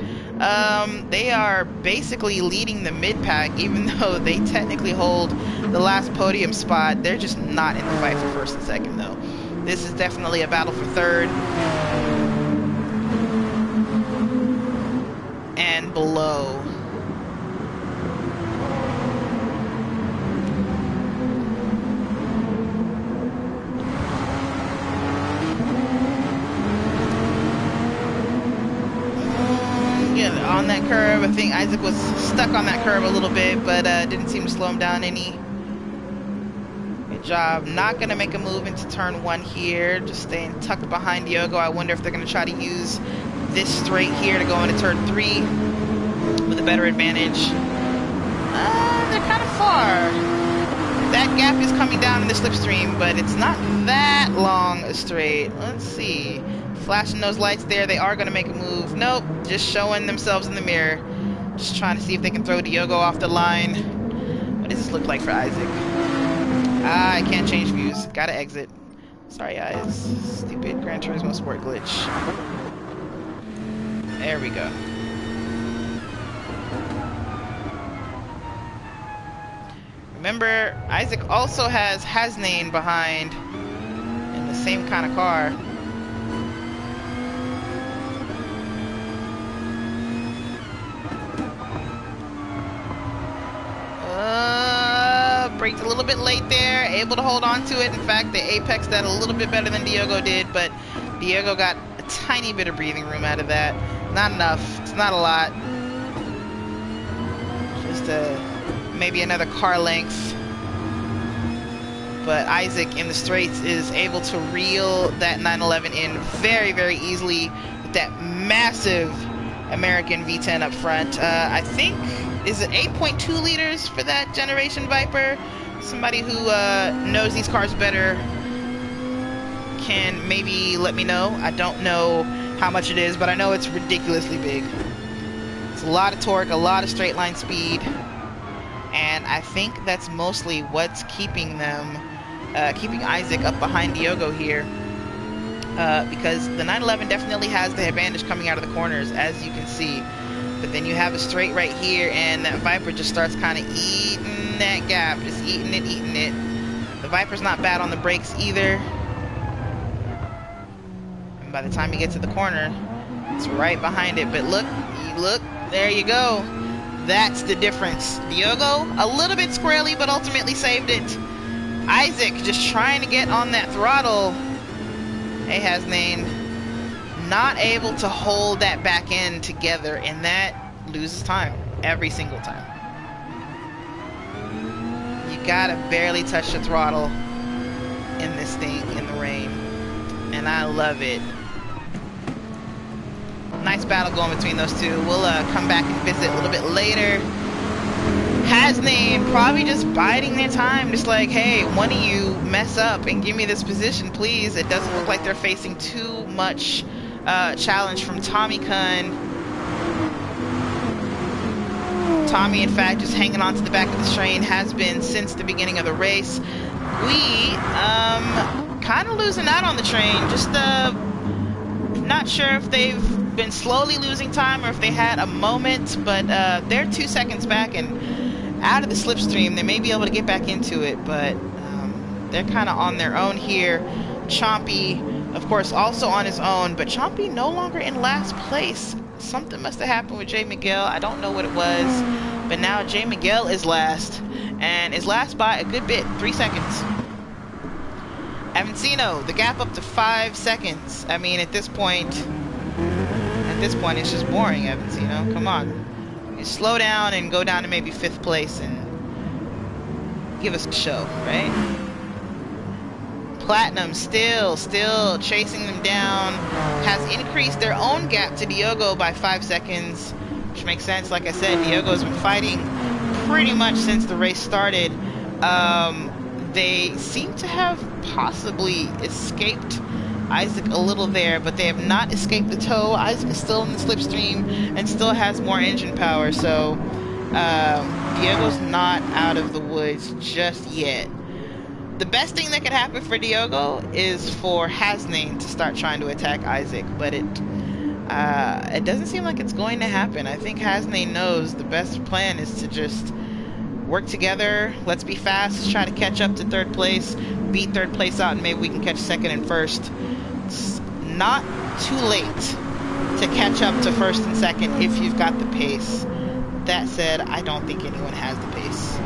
They are basically leading the mid-pack, even though they technically hold the last podium spot. They're just not in the fight for first and second, though. This is definitely a battle for third and below. On that curve, I think Isaac was stuck on that curve a little bit, but didn't seem to slow him down any. Good job. Not gonna make a move into turn 1 here, just staying tucked behind Diogo. I wonder if they're gonna try to use this straight here to go into turn 3 with a better advantage. They're kind of far. That gap is coming down in the slipstream, but it's not that long a straight. Let's see. Flashing those lights there, they are going to make a move. Nope, just showing themselves in the mirror. Just trying to see if they can throw Diogo off the line. What does this look like for Isaac? Ah, I can't change views. Gotta exit. Sorry guys. Stupid Gran Turismo Sport glitch. There we go. Remember, Isaac also has Hasnain behind in the same kind of car. Braked a little bit late there, able to hold on to it. In fact, they apexed that a little bit better than Diogo did, but Diogo got a tiny bit of breathing room out of that. Not enough. It's not a lot. Just maybe another car length. But Isaac in the straights is able to reel that 911 in very, very easily with that massive American V10 up front. I think, is it 8.2 liters for that generation Viper? Somebody who knows these cars better can maybe let me know. I don't know how much it is, but I know it's ridiculously big. It's a lot of torque, a lot of straight line speed, and I think that's mostly what's keeping them, keeping Isaac up behind Diogo here. Because the 911 definitely has the advantage coming out of the corners, as you can see. But then you have a straight right here, and that Viper just starts kind of eating that gap. Just eating it, eating it. The Viper's not bad on the brakes either. And by the time you get to the corner, it's right behind it. But look, there you go. That's the difference. Diogo, a little bit squirrely, but ultimately saved it. Isaac just trying to get on that throttle. Hey, Hasnain, not able to hold that back end together, and that loses time every single time. You gotta barely touch the throttle in this thing in the rain, and I love it. Nice battle going between those two. We'll come back and visit a little bit later. Hasnain probably just biding their time, just like, hey, one of you mess up and give me this position, please. It doesn't look like they're facing too much challenge from Tommy Kun. Tommy, in fact, just hanging on to the back of the train, has been since the beginning of the race. We kind of losing out on the train. Just not sure if they've been slowly losing time or if they had a moment, but they're 2 seconds back and out of the slipstream. They may be able to get back into it, but they're kind of on their own here. Chompy, of course, also on his own, but Chompy no longer in last place. Something must have happened with Jay Miguel. I don't know what it was, but now Jay Miguel is last, and is last by a good bit, 3 seconds. Avancino, the gap up to 5 seconds. I mean, at this point, it's just boring, Avancino. Come on. You slow down and go down to maybe 5th place and give us a show, right? Platinum still chasing them down. Has increased their own gap to Diogo by 5 seconds, which makes sense. Like I said, Diogo's been fighting pretty much since the race started. They seem to have possibly escaped Isaac a little there, but they have not escaped the tow. Isaac is still in the slipstream and still has more engine power, so Diogo's not out of the woods just yet. The best thing that could happen for Diogo is for Hasnain to start trying to attack Isaac, but it doesn't seem like it's going to happen. I think Hasnain knows the best plan is to just work together. Let's be fast. Let's try to catch up to 3rd place, beat 3rd place out, and maybe we can catch 2nd and 1st. It's not too late to catch up to 1st and 2nd if you've got the pace. That said, I don't think anyone has the pace.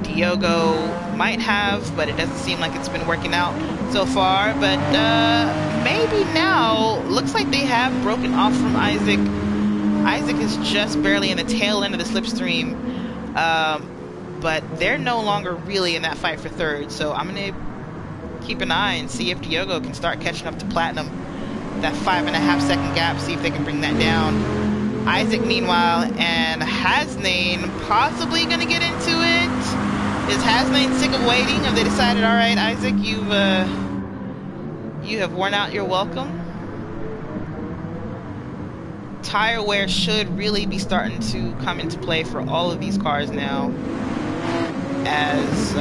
Diogo might have, but it doesn't seem like it's been working out so far. But maybe now, looks like they have broken off from Isaac. Isaac is just barely in the tail end of the slipstream, but they're no longer really in that fight for 3rd. So I'm gonna keep an eye and see if Diogo can start catching up to Platinum. That 5.5 second gap, see if they can bring that down. Isaac, meanwhile, and Hasnain possibly gonna get into it. Is Hasnain sick of waiting? Have they decided, all right, Isaac, you have worn out your welcome? Tire wear should really be starting to come into play for all of these cars now, as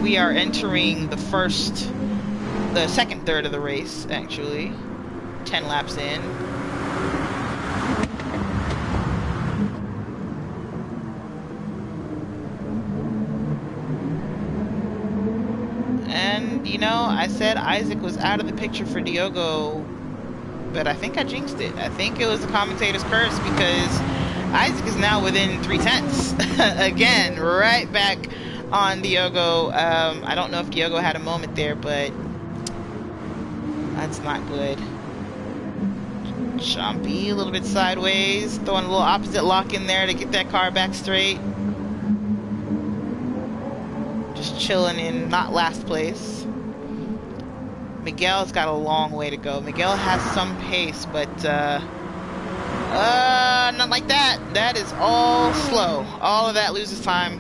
we are entering the 2nd third of the race, actually. 10 laps in. And, you know, I said Isaac was out of the picture for Diogo, but I think I jinxed it. I think it was the commentator's curse, because Isaac is now within 3/10. Again, right back on Diogo. I don't know if Diogo had a moment there, but that's not good. Chompy, a little bit sideways, throwing a little opposite lock in there to get that car back straight. Just chilling in not last place. Miguel's got a long way to go. Miguel has some pace, but not like that. That is all slow. All of that loses time.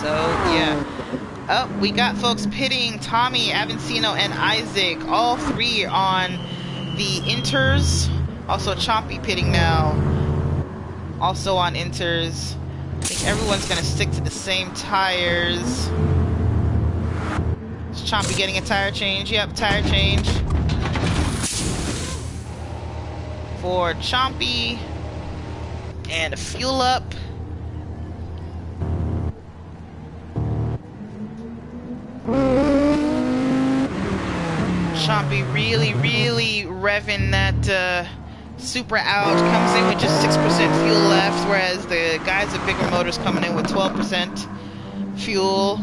So yeah. Oh, we got folks pitting. Tommy, Avancino, and Isaac. All 3 on the inters. Also Chompy pitting now. Also on inters. I think everyone's gonna stick to the same tires. Is Chompy getting a tire change? Yep, tire change for Chompy. And a fuel up. Chompy really revving that super out. Comes in with just 6% fuel left, whereas the guys with bigger motors coming in with 12% fuel.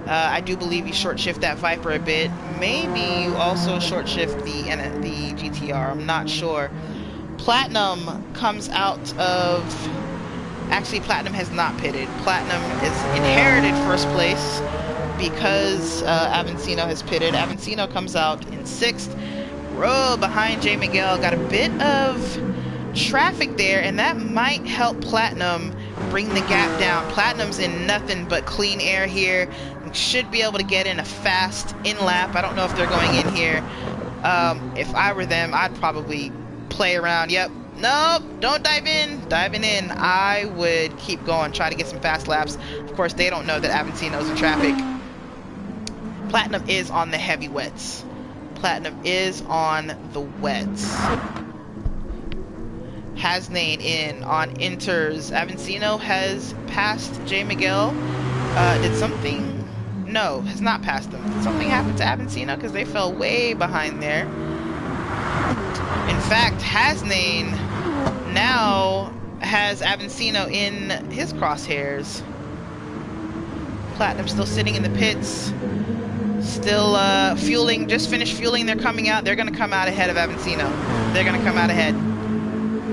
I do believe you short shift that Viper a bit. Maybe you also short shift the GTR. I'm not sure. Platinum comes out of... Actually, Platinum has not pitted. Platinum is inherited 1st place because Avancino has pitted. Avancino comes out in 6th. Row behind Jay Miguel. Got a bit of traffic there, and that might help Platinum bring the gap down. Platinum's in nothing but clean air here. Should be able to get in a fast in-lap. I don't know if they're going in here. If I were them, I'd probably play around. Yep. Nope. Don't dive in. Diving in, I would keep going. Try to get some fast laps. Of course, they don't know that Avancino's in traffic. Platinum is on the heavy wets. Platinum is on the wets. Hasnane in on inters. Avancino has passed J. Miguel. Did something... No, has not passed them. Did something happen to Avancino? Because they fell way behind there. In fact, Hasnane now has Avancino in his crosshairs. Platinum still sitting in the pits. Still fueling, just finished fueling. They're coming out. They're going to come out ahead of Avancino. They're going to come out ahead.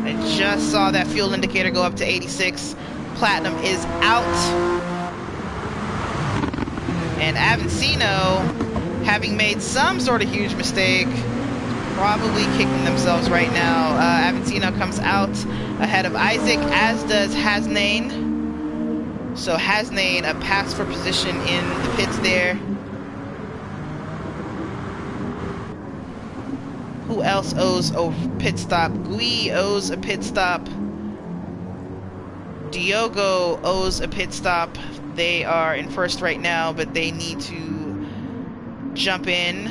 I just saw that fuel indicator go up to 86. Platinum is out. And Avancino, having made some sort of huge mistake, probably kicking themselves right now. Avancino comes out ahead of Isaac, as does Hasnane. So Hasnane, a pass for position in the pits there. Who else owes a pit stop? Gui owes a pit stop. Diogo owes a pit stop. They are in first right now, but they need to jump in.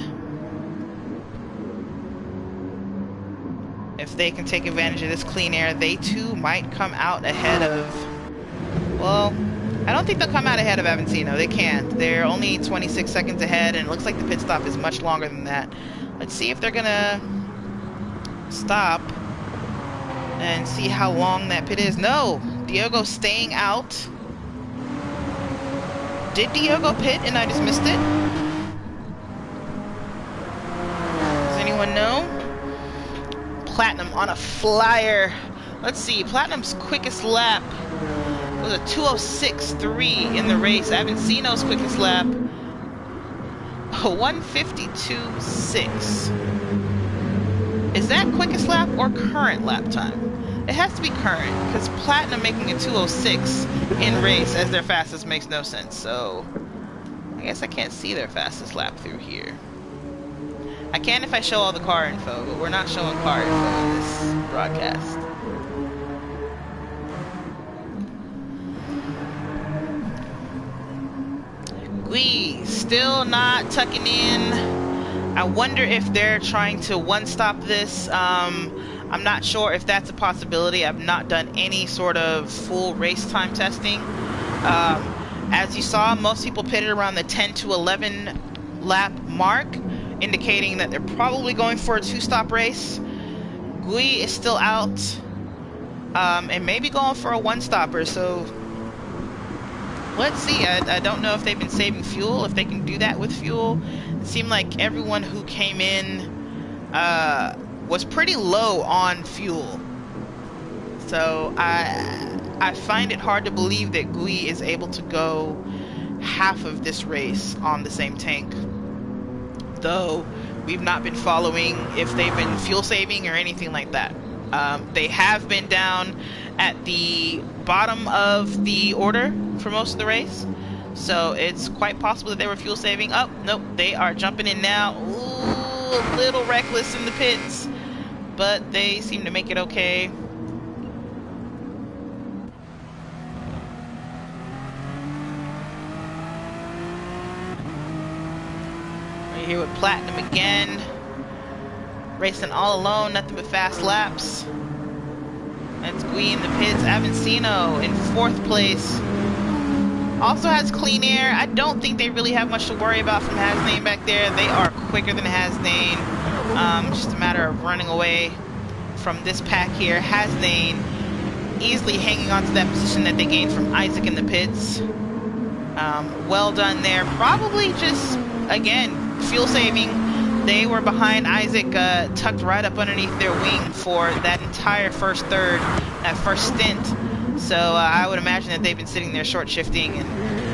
If they can take advantage of this clean air, they too might come out ahead of... Well, I don't think they'll come out ahead of Avancino. They can't. They're only 26 seconds ahead, and it looks like the pit stop is much longer than that. Let's see if they're gonna stop and see how long that pit is. No! Diogo's staying out. Did Diogo pit and I just missed it? Does anyone know? Platinum on a flyer. Let's see, Platinum's quickest lap was a 2:06.3 in the race. Avancino's quickest lap, a 1:52.6. Is that quickest lap or current lap time? It has to be current, because Platinum making a 2:06 in race as their fastest makes no sense. So I guess I can't see their fastest lap through here. I can if I show all the car info, but we're not showing car info in this broadcast. Gui still not tucking in. I wonder if they're trying to one-stop this. I'm not sure if that's a possibility. I've not done any sort of full race time testing. As you saw, most people pitted around the 10 to 11 lap mark, indicating that they're probably going for a two-stop race. Gui is still out, and maybe going for a one-stopper. So let's see. I don't know if they've been saving fuel, if they can do that with fuel. It seemed like everyone who came in was pretty low on fuel. So I find it hard to believe that Gui is able to go half of this race on the same tank. Though we've not been following if they've been fuel saving or anything like that. They have been down at the bottom of the order for most of the race. So it's quite possible that they were fuel saving. Oh, nope, they are jumping in now. Ooh, a little reckless in the pits, but they seem to make it okay. Right here with Platinum again. Racing all alone, nothing but fast laps. That's Gui in the pits. Avancino in 4th place. Also has clean air. I don't think they really have much to worry about from Hasnane back there. They are quicker than Hasnane. Just a matter of running away from this pack here. Hasnane easily hanging on to that position that they gained from Isaac in the pits. Well done there. Probably just, again, fuel saving. They were behind Isaac, tucked right up underneath their wing for that entire first third, that first stint. So I would imagine that they've been sitting there short shifting and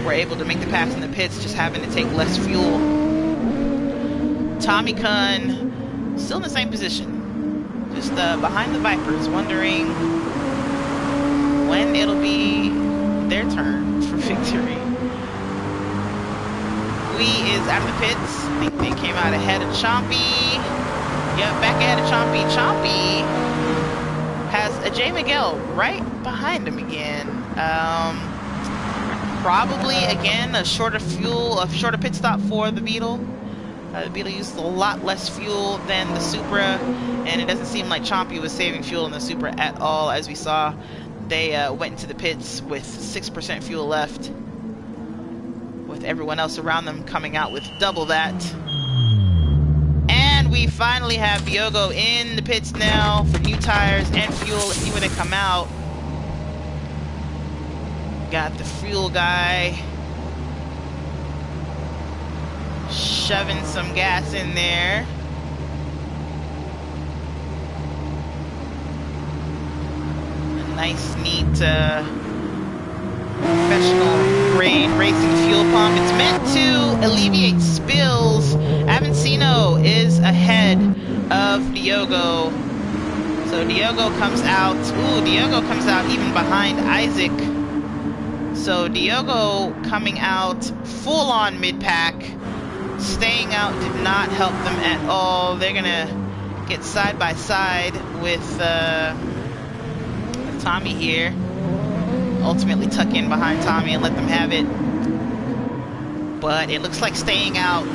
were able to make the pass in the pits, just having to take less fuel. Tommy Kun still in the same position, just behind the Vipers, wondering when it'll be their turn for victory. Gui is out of the pits. I think they came out ahead of Chompy. Yep, back ahead of Chompy. Chompy has a J. Miguel right behind him again. Probably, again, a shorter fuel, a shorter pit stop for the Beetle. The Beetle used a lot less fuel than the Supra, and it doesn't seem like Chompy was saving fuel in the Supra at all. As we saw, they went into the pits with 6% fuel left, with everyone else around them coming out with double that. And we finally have Diogo in the pits now for new tires and fuel. Let's see where they come out. Got the fuel guy shoving some gas in there. A nice, neat, professional grade racing fuel pump. It's meant to alleviate spills. Avancino is ahead of Diogo. So Diogo comes out. Ooh, Diogo comes out even behind Isaac. So Diogo coming out full on mid-pack. Staying out did not help them at all. They're gonna get side by side with Tommy here. Ultimately tuck in behind Tommy and let them have it. But it looks like staying out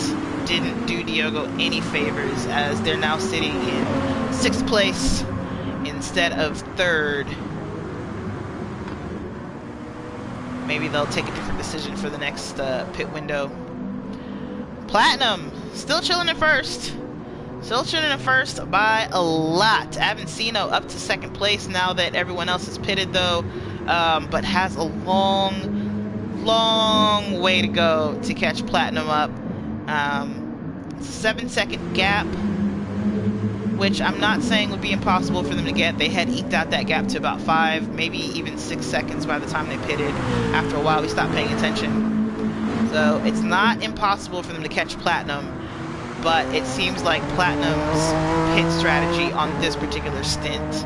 didn't do Diogo any favors, as they're now sitting in 6th place instead of 3rd. Maybe they'll take a different decision for the next pit window. Platinum still chilling in 1st. Still chilling in 1st by a lot. Avancino up to 2nd place now that everyone else is pitted though, but has a long way to go to catch Platinum up. 7-second gap, which I'm not saying would be impossible for them to get. They had eked out that gap to about 5, maybe even 6 seconds by the time they pitted. After a while, we stopped paying attention. So it's not impossible for them to catch Platinum, but it seems like Platinum's pit strategy on this particular stint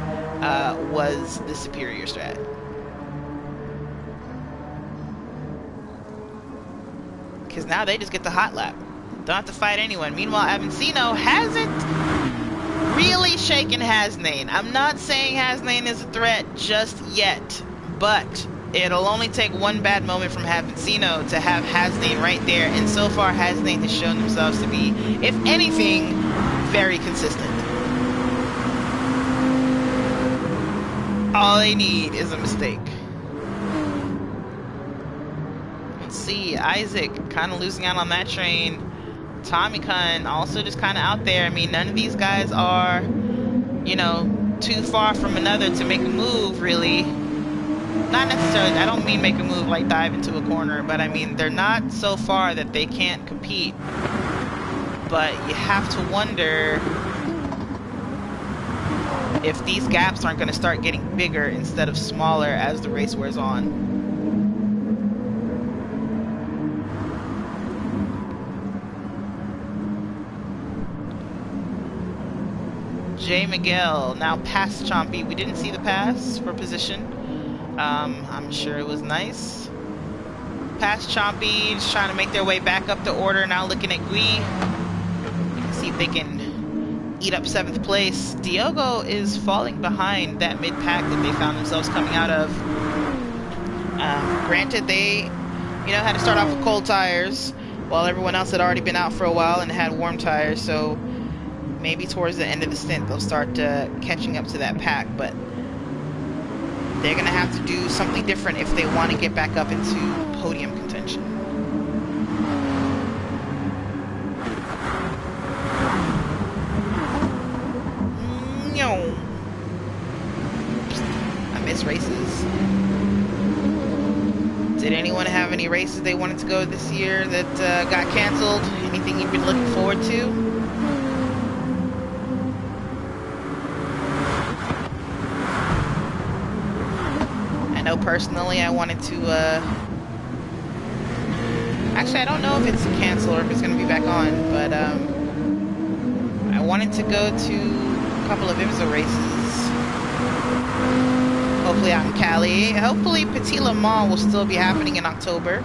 was the superior strat. Because now they just get the hot lap. Don't have to fight anyone. Meanwhile, Avancino hasn't really shaken Hasnane. I'm not saying Hasnane is a threat just yet, but it'll only take one bad moment from Avancino to have Hasnane right there, and so far Hasnane has shown themselves to be, if anything, very consistent. All they need is a mistake. Let's see, Isaac kind of losing out on that train. Tommy Kun also just kind of out there. I mean, none of these guys are, you know, too far from another to make a move, really. Not necessarily, I don't mean make a move like dive into a corner, but I mean, they're not so far that they can't compete. But you have to wonder if these gaps aren't going to start getting bigger instead of smaller as the race wears on. J. Miguel now past Chompy. We didn't see the pass for position. I'm sure it was nice. Past Chompy, just trying to make their way back up the order. Now looking at Gui. You can see if they can eat up 7th place. Diogo is falling behind that mid-pack that they found themselves coming out of. Granted, they, you know, had to start off with cold tires, while everyone else had already been out for a while and had warm tires, so maybe towards the end of the stint they'll start catching up to that pack, but they're going to have to do something different if they want to get back up into podium contention. I miss races. Did anyone have any races they wanted to go this year that got canceled? Anything you've been looking forward to? Personally, I wanted to actually I don't know if it's canceled or if it's gonna be back on, but I wanted to go to a couple of IMSA races, hopefully out in Cali. Hopefully Petit Le Mans will still be happening in October.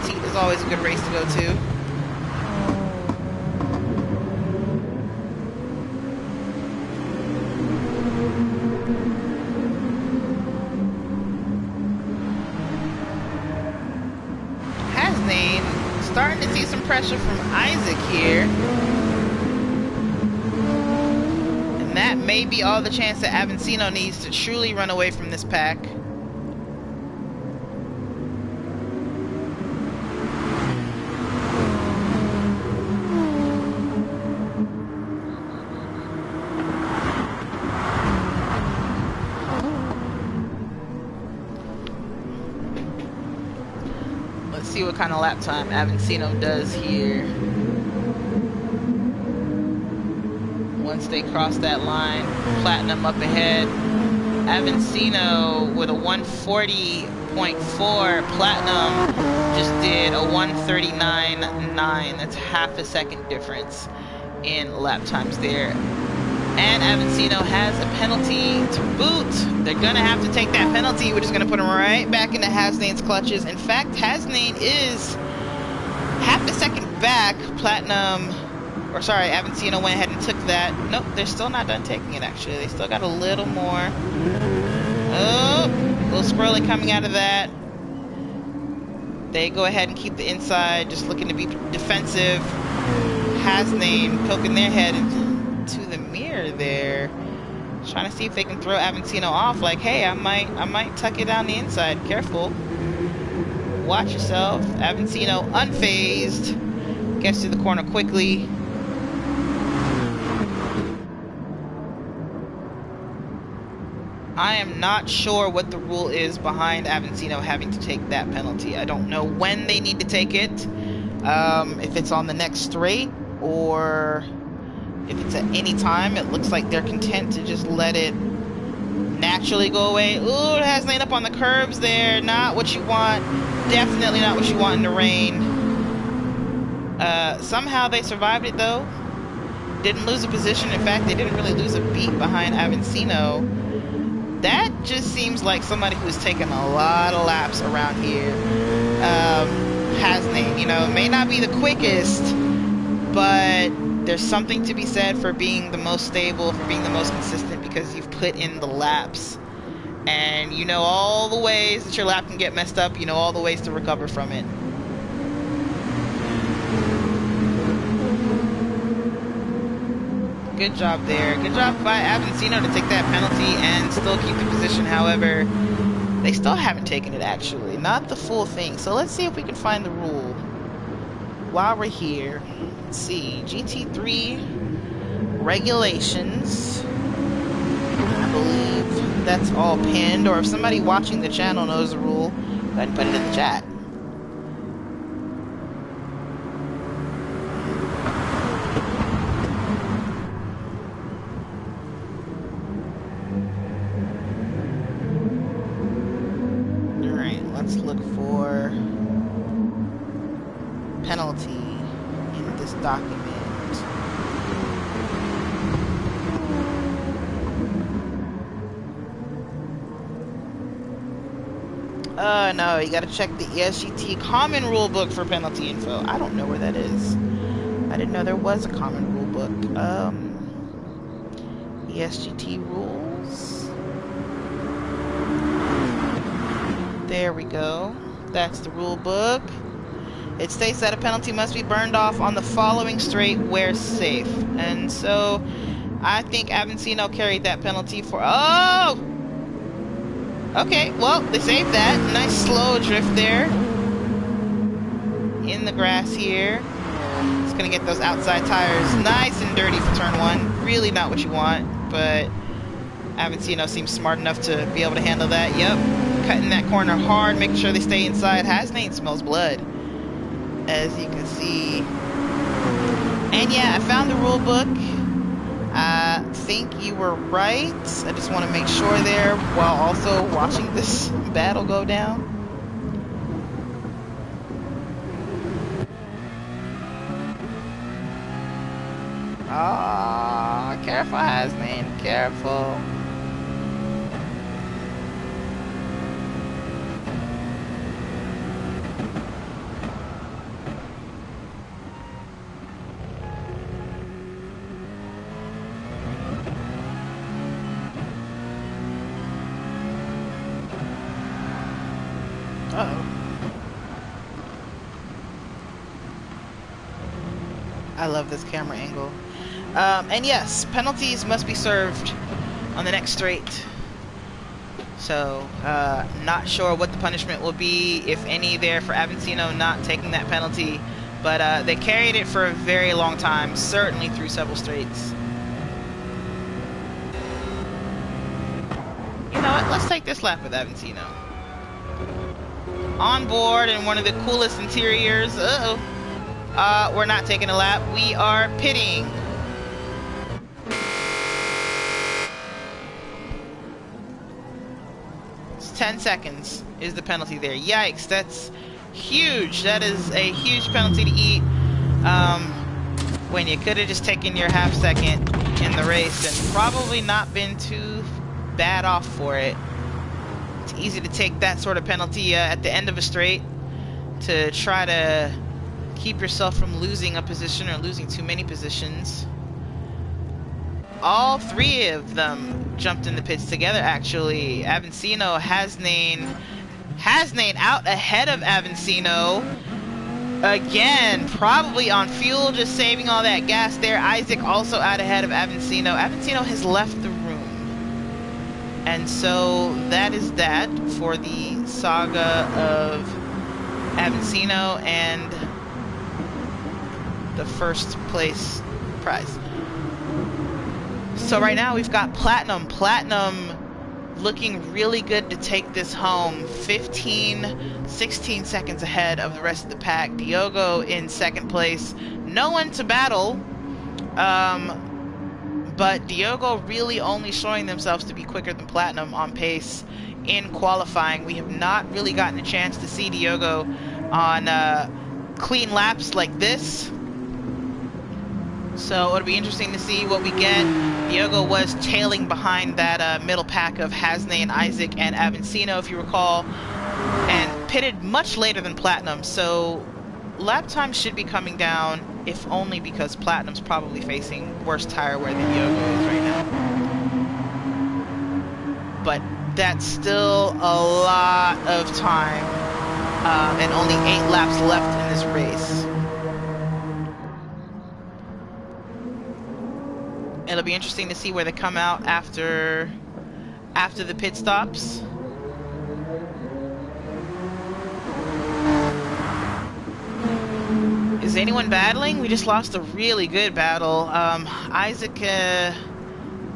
Petit is always a good race to go to. pressure from Isaac here. And that may be all the chance that Avancino needs to truly run away from this pack. Let's see what kind of lap time Avancino does here. Once they cross that line, Platinum up ahead. Avancino with a 140.4. Platinum just did a 139.9. That's half a second difference in lap times there. And Avancino has a penalty to boot. They're going to have to take that penalty, which is going to put him right back into Hasnain's clutches. In fact, Hasnain is half a second back. Avancino went ahead and took that. Nope, they're still not done taking it, actually. They still got a little more. Oh, a little squirrely coming out of that. They go ahead and keep the inside, just looking to be defensive. Hasnain poking their head into the mirror there. Trying to see if they can throw Avancino off, like, hey, I might tuck it down the inside. Careful. Watch yourself. Avancino unfazed. Gets to the corner quickly. I am not sure what the rule is behind Avancino having to take that penalty. I don't know when they need to take it. If it's on the next straight or if it's at any time. It looks like they're content to just let it naturally go away. Ooh, it has laid up on the curbs there. Not what you want. Definitely not what you want in the rain. Somehow they survived it though. Didn't lose a position. In fact, they didn't really lose a beat behind Avancino. That just seems like somebody who's taken a lot of laps around here. Hasnain, you know, may not be the quickest, but there's something to be said for being the most stable, for being the most consistent, because you've put in the laps. And you know all the ways that your lap can get messed up. You know all the ways to recover from it. Good job there. Good job by Avancino to take that penalty and still keep the position. However, they still haven't taken it, actually. Not the full thing. So let's see if we can find the rule while we're here. Let's see. GT3 regulations. I believe that's all pinned. Or if somebody watching the channel knows the rule, go ahead and put it in the chat. Let's look for penalty in this document. No, you gotta check the ESGT common rule book for penalty info. I don't know where that is. I didn't know there was a common rule book. ESGT rules. There we go. That's the rule book. It states that a penalty must be burned off on the following straight where safe. And so I think Avancino carried that penalty for... Oh! Okay, well, they saved that. Nice slow drift there. In the grass here. It's going to get those outside tires nice and dirty for turn one. Really not what you want, but Avancino seems smart enough to be able to handle that. Yep. Cutting that corner hard, making sure they stay inside. Hasnain smells blood, as you can see. And yeah, I found the rule book. I think you were right. I just want to make sure there while also watching this battle go down. Ah, careful, Hasnain, careful. Uh-oh. I love this camera angle. And yes, penalties must be served on the next straight. So, not sure what the punishment will be, if any, there for Avancino not taking that penalty. But they carried it for a very long time, certainly through several straights. You know what? Let's take this lap with Avancino. On board in one of the coolest interiors. Uh-oh. We're not taking a lap. We are pitting. It's 10 seconds is the penalty there. Yikes, that's huge. That is a huge penalty to eat. When you could have just taken your half second in the race and probably not been too bad off for it. It's easy to take that sort of penalty at the end of a straight to try to keep yourself from losing a position or losing too many positions. All three of them jumped in the pits together, actually. Avancino, Hasnain out ahead of Avancino. Again, probably on fuel, just saving all that gas there. Isaac also out ahead of Avancino. Avancino has left the room. And so that is that for the saga of Avancino and the first place prize. So right now we've got Platinum. Platinum looking really good to take this home. 16 seconds ahead of the rest of the pack. Diogo in second place. No one to battle. But Diogo really only showing themselves to be quicker than Platinum on pace in qualifying. We have not really gotten a chance to see Diogo on clean laps like this. So it'll be interesting to see what we get. Diogo was tailing behind that middle pack of Hasnain, Isaac, and Avancino, if you recall, and pitted much later than Platinum. So lap time should be coming down, if only because Platinum's probably facing worse tire wear than Diogo is right now. But that's still a lot of time, and only 8 laps left in this race. It'll be interesting to see where they come out after the pit stops. Is anyone battling? We just lost a really good battle. Isaac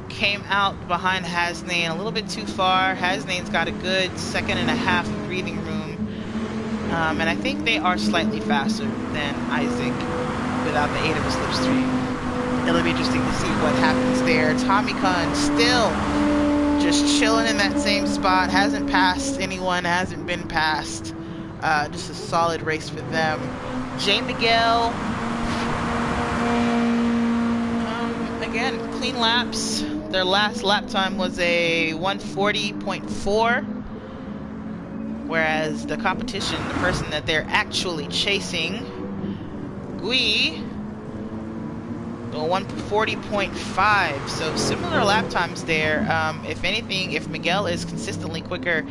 came out behind Hasnain a little bit too far. Hasnain's got a good 1.5 breathing room. And I think they are slightly faster than Isaac without the aid of a slipstream. It'll be interesting to see what happens there. Tommy Khan still just chilling in that same spot. Hasn't passed anyone, hasn't been passed. Just a solid race for them. J. Miguel, again, clean laps. Their last lap time was a 1:40.4. Whereas the competition, the person that they're actually chasing, Gui, 1:40.5, so similar lap times there. If anything, if Miguel is consistently quicker,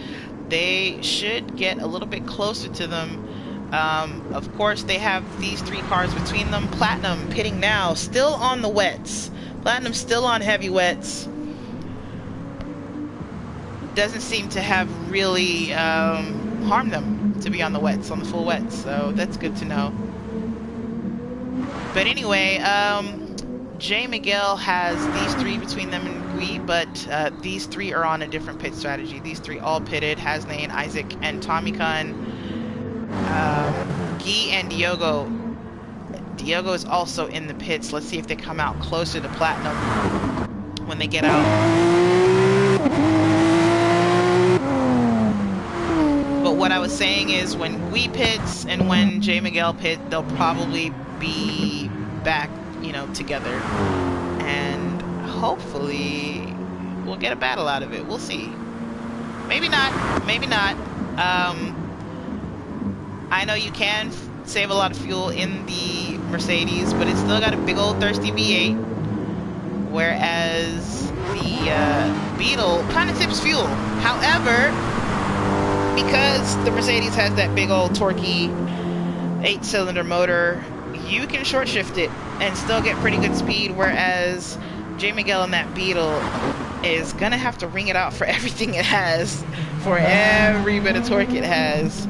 they should get a little bit closer to them. Of course, they have these 3 cars between them. Platinum pitting now, still on the wets. Platinum still on heavy wets. Doesn't seem to have really harmed them to be on the wets, on the full wets, so that's good to know. But anyway, J. Miguel has these 3 between them and Gui, but these 3 are on a different pit strategy. These 3 all pitted, Hasnain, Isaac, and Tommy Khan. Guy and Diogo. Diogo is also in the pits. Let's see if they come out closer to Platinum when they get out. But what I was saying is when Gui pits and when J. Miguel pit, they'll probably be back, you know, together, and hopefully we'll get a battle out of it. We'll see. Maybe not, maybe not. I know you can save a lot of fuel in the Mercedes, but it's still got a big old thirsty V8, whereas the Beetle kind of tips fuel. However, because the Mercedes has that big old torquey 8-cylinder motor, you can short shift it and still get pretty good speed, whereas J. Miguel in that Beetle is gonna have to wring it out for everything it has, for every bit of torque it has.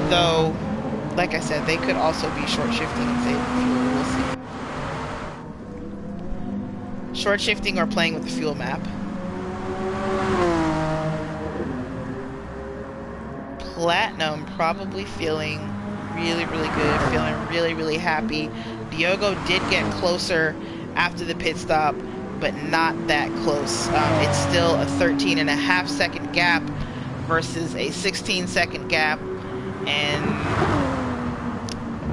Though, like I said, they could also be short shifting and saving fuel. We'll see. Short shifting or playing with the fuel map. Platinum probably feeling really good, feeling really happy. Diogo did get closer after the pit stop, but not that close. It's still a 13.5 second gap versus a 16-second gap, and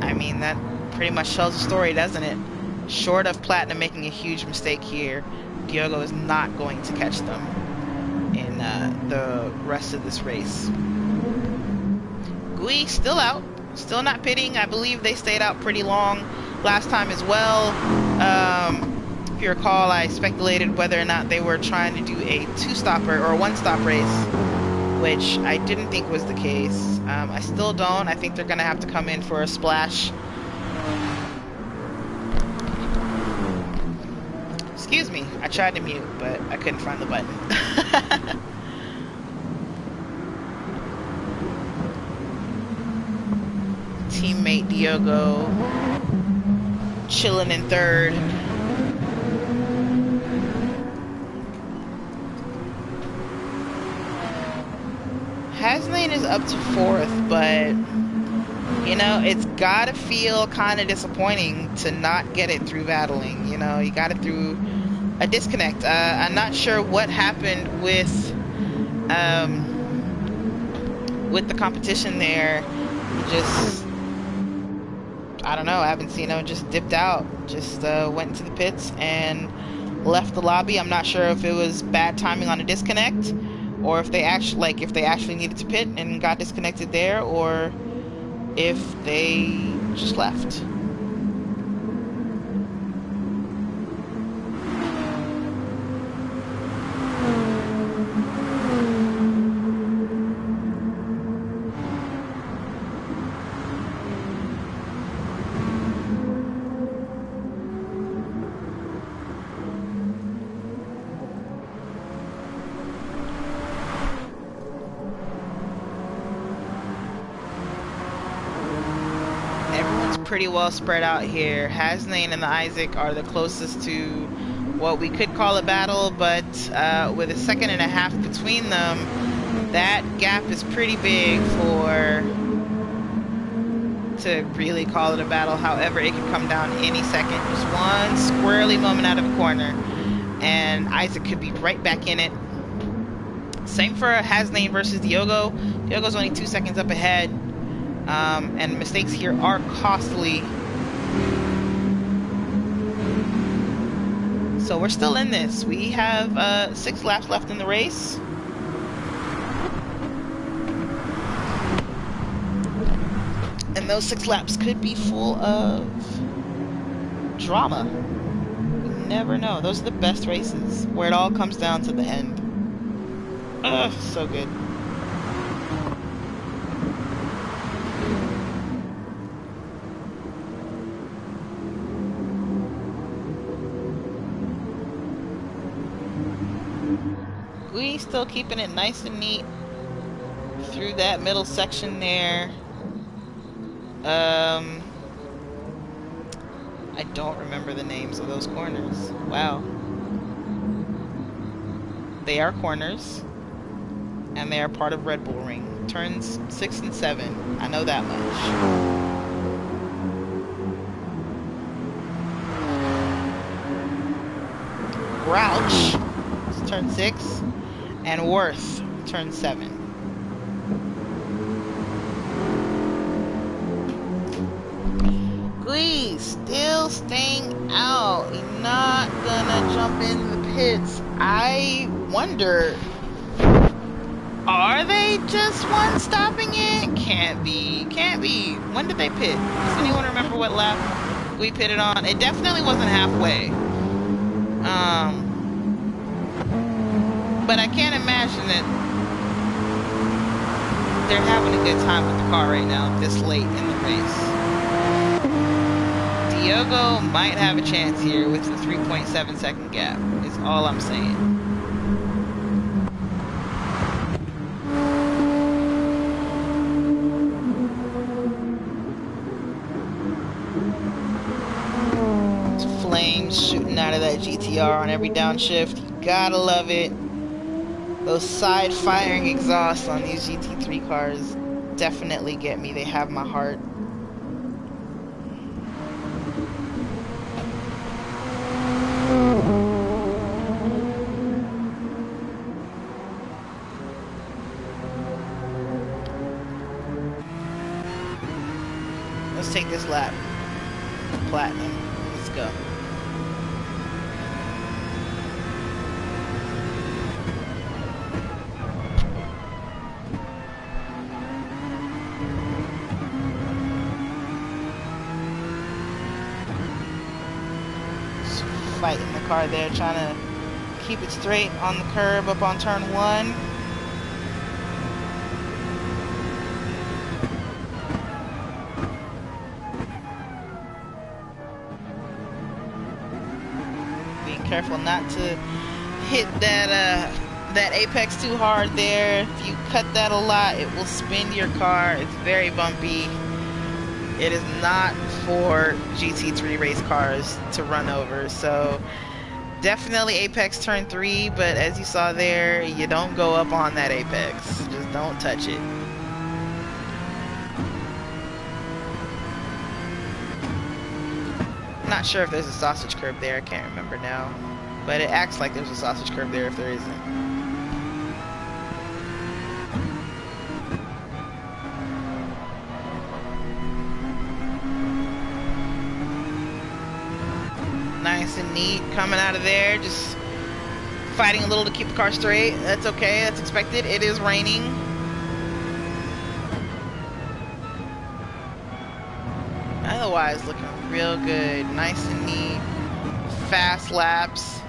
I mean, that pretty much tells the story, doesn't it? Short of Platinum making a huge mistake here, Diogo is not going to catch them in the rest of this race. Gui still out, still not pitting. I believe they stayed out pretty long last time as well. If you recall, I speculated whether or not they were trying to do a two-stopper or a one-stop race, which I didn't think was the case. I still don't. I think they're going to have to come in for a splash. Excuse me. I tried to mute, but I couldn't find the button. Teammate Diogo chilling in third. Hasnain is up to fourth, but you know, it's gotta feel kind of disappointing to not get it through battling. You know, you got it through a disconnect. I'm not sure what happened with the competition there. Just, I don't know, Avancino just dipped out, just went into the pits and left the lobby. I'm not sure if it was bad timing on a disconnect, or if they actually needed to pit and got disconnected there, or if they just left. Pretty well spread out here. Hasnain and the Isaac are the closest to what we could call a battle, but with a second and a half between them, that gap is pretty big to really call it a battle. However, it could come down any second. Just one squirrely moment out of a corner, and Isaac could be right back in it. Same for Hasnain versus Diogo. Diogo's only 2 seconds up ahead. And mistakes here are costly. So we're still in this. We have 6 laps left in the race. And those 6 laps could be full of drama. You never know. Those are the best races, where it all comes down to the end. Ugh, so good. Still keeping it nice and neat through that middle section there. I don't remember the names of those corners. Wow. They are corners, and they are part of Red Bull Ring. Turns 6 and 7. I know that much. Grouch, turn 6. And Worth, turn 7. Gui still staying out. He's not gonna jump in the pits. I wonder, are they just one stopping it? Can't be. Can't be. When did they pit? Does anyone remember what lap we pitted on? It definitely wasn't halfway. But I can't imagine that they're having a good time with the car right now, this late in the race. Diogo might have a chance here with the 3.7 second gap, is all I'm saying. It's flames shooting out of that GTR on every downshift. You gotta love it. Those side firing exhausts on these GT3 cars definitely get me. They have my heart. Let's take this lap. Platinum. Let's go. Just fighting the car there, trying to keep it straight on the curb up on turn 1. Careful not to hit that apex too hard there. If you cut that a lot, it will spin your car. It's very bumpy. It is not for GT3 race cars to run over. So definitely apex turn 3, but as you saw there, you don't go up on that apex. Just don't touch it. Not sure if there's a sausage curb there. I can't remember now, but it acts like there's a sausage curb there if there isn't. Nice and neat coming out of there, just fighting a little to keep the car straight. That's okay, that's expected. It is raining. Otherwise looking real good, nice and neat, fast laps,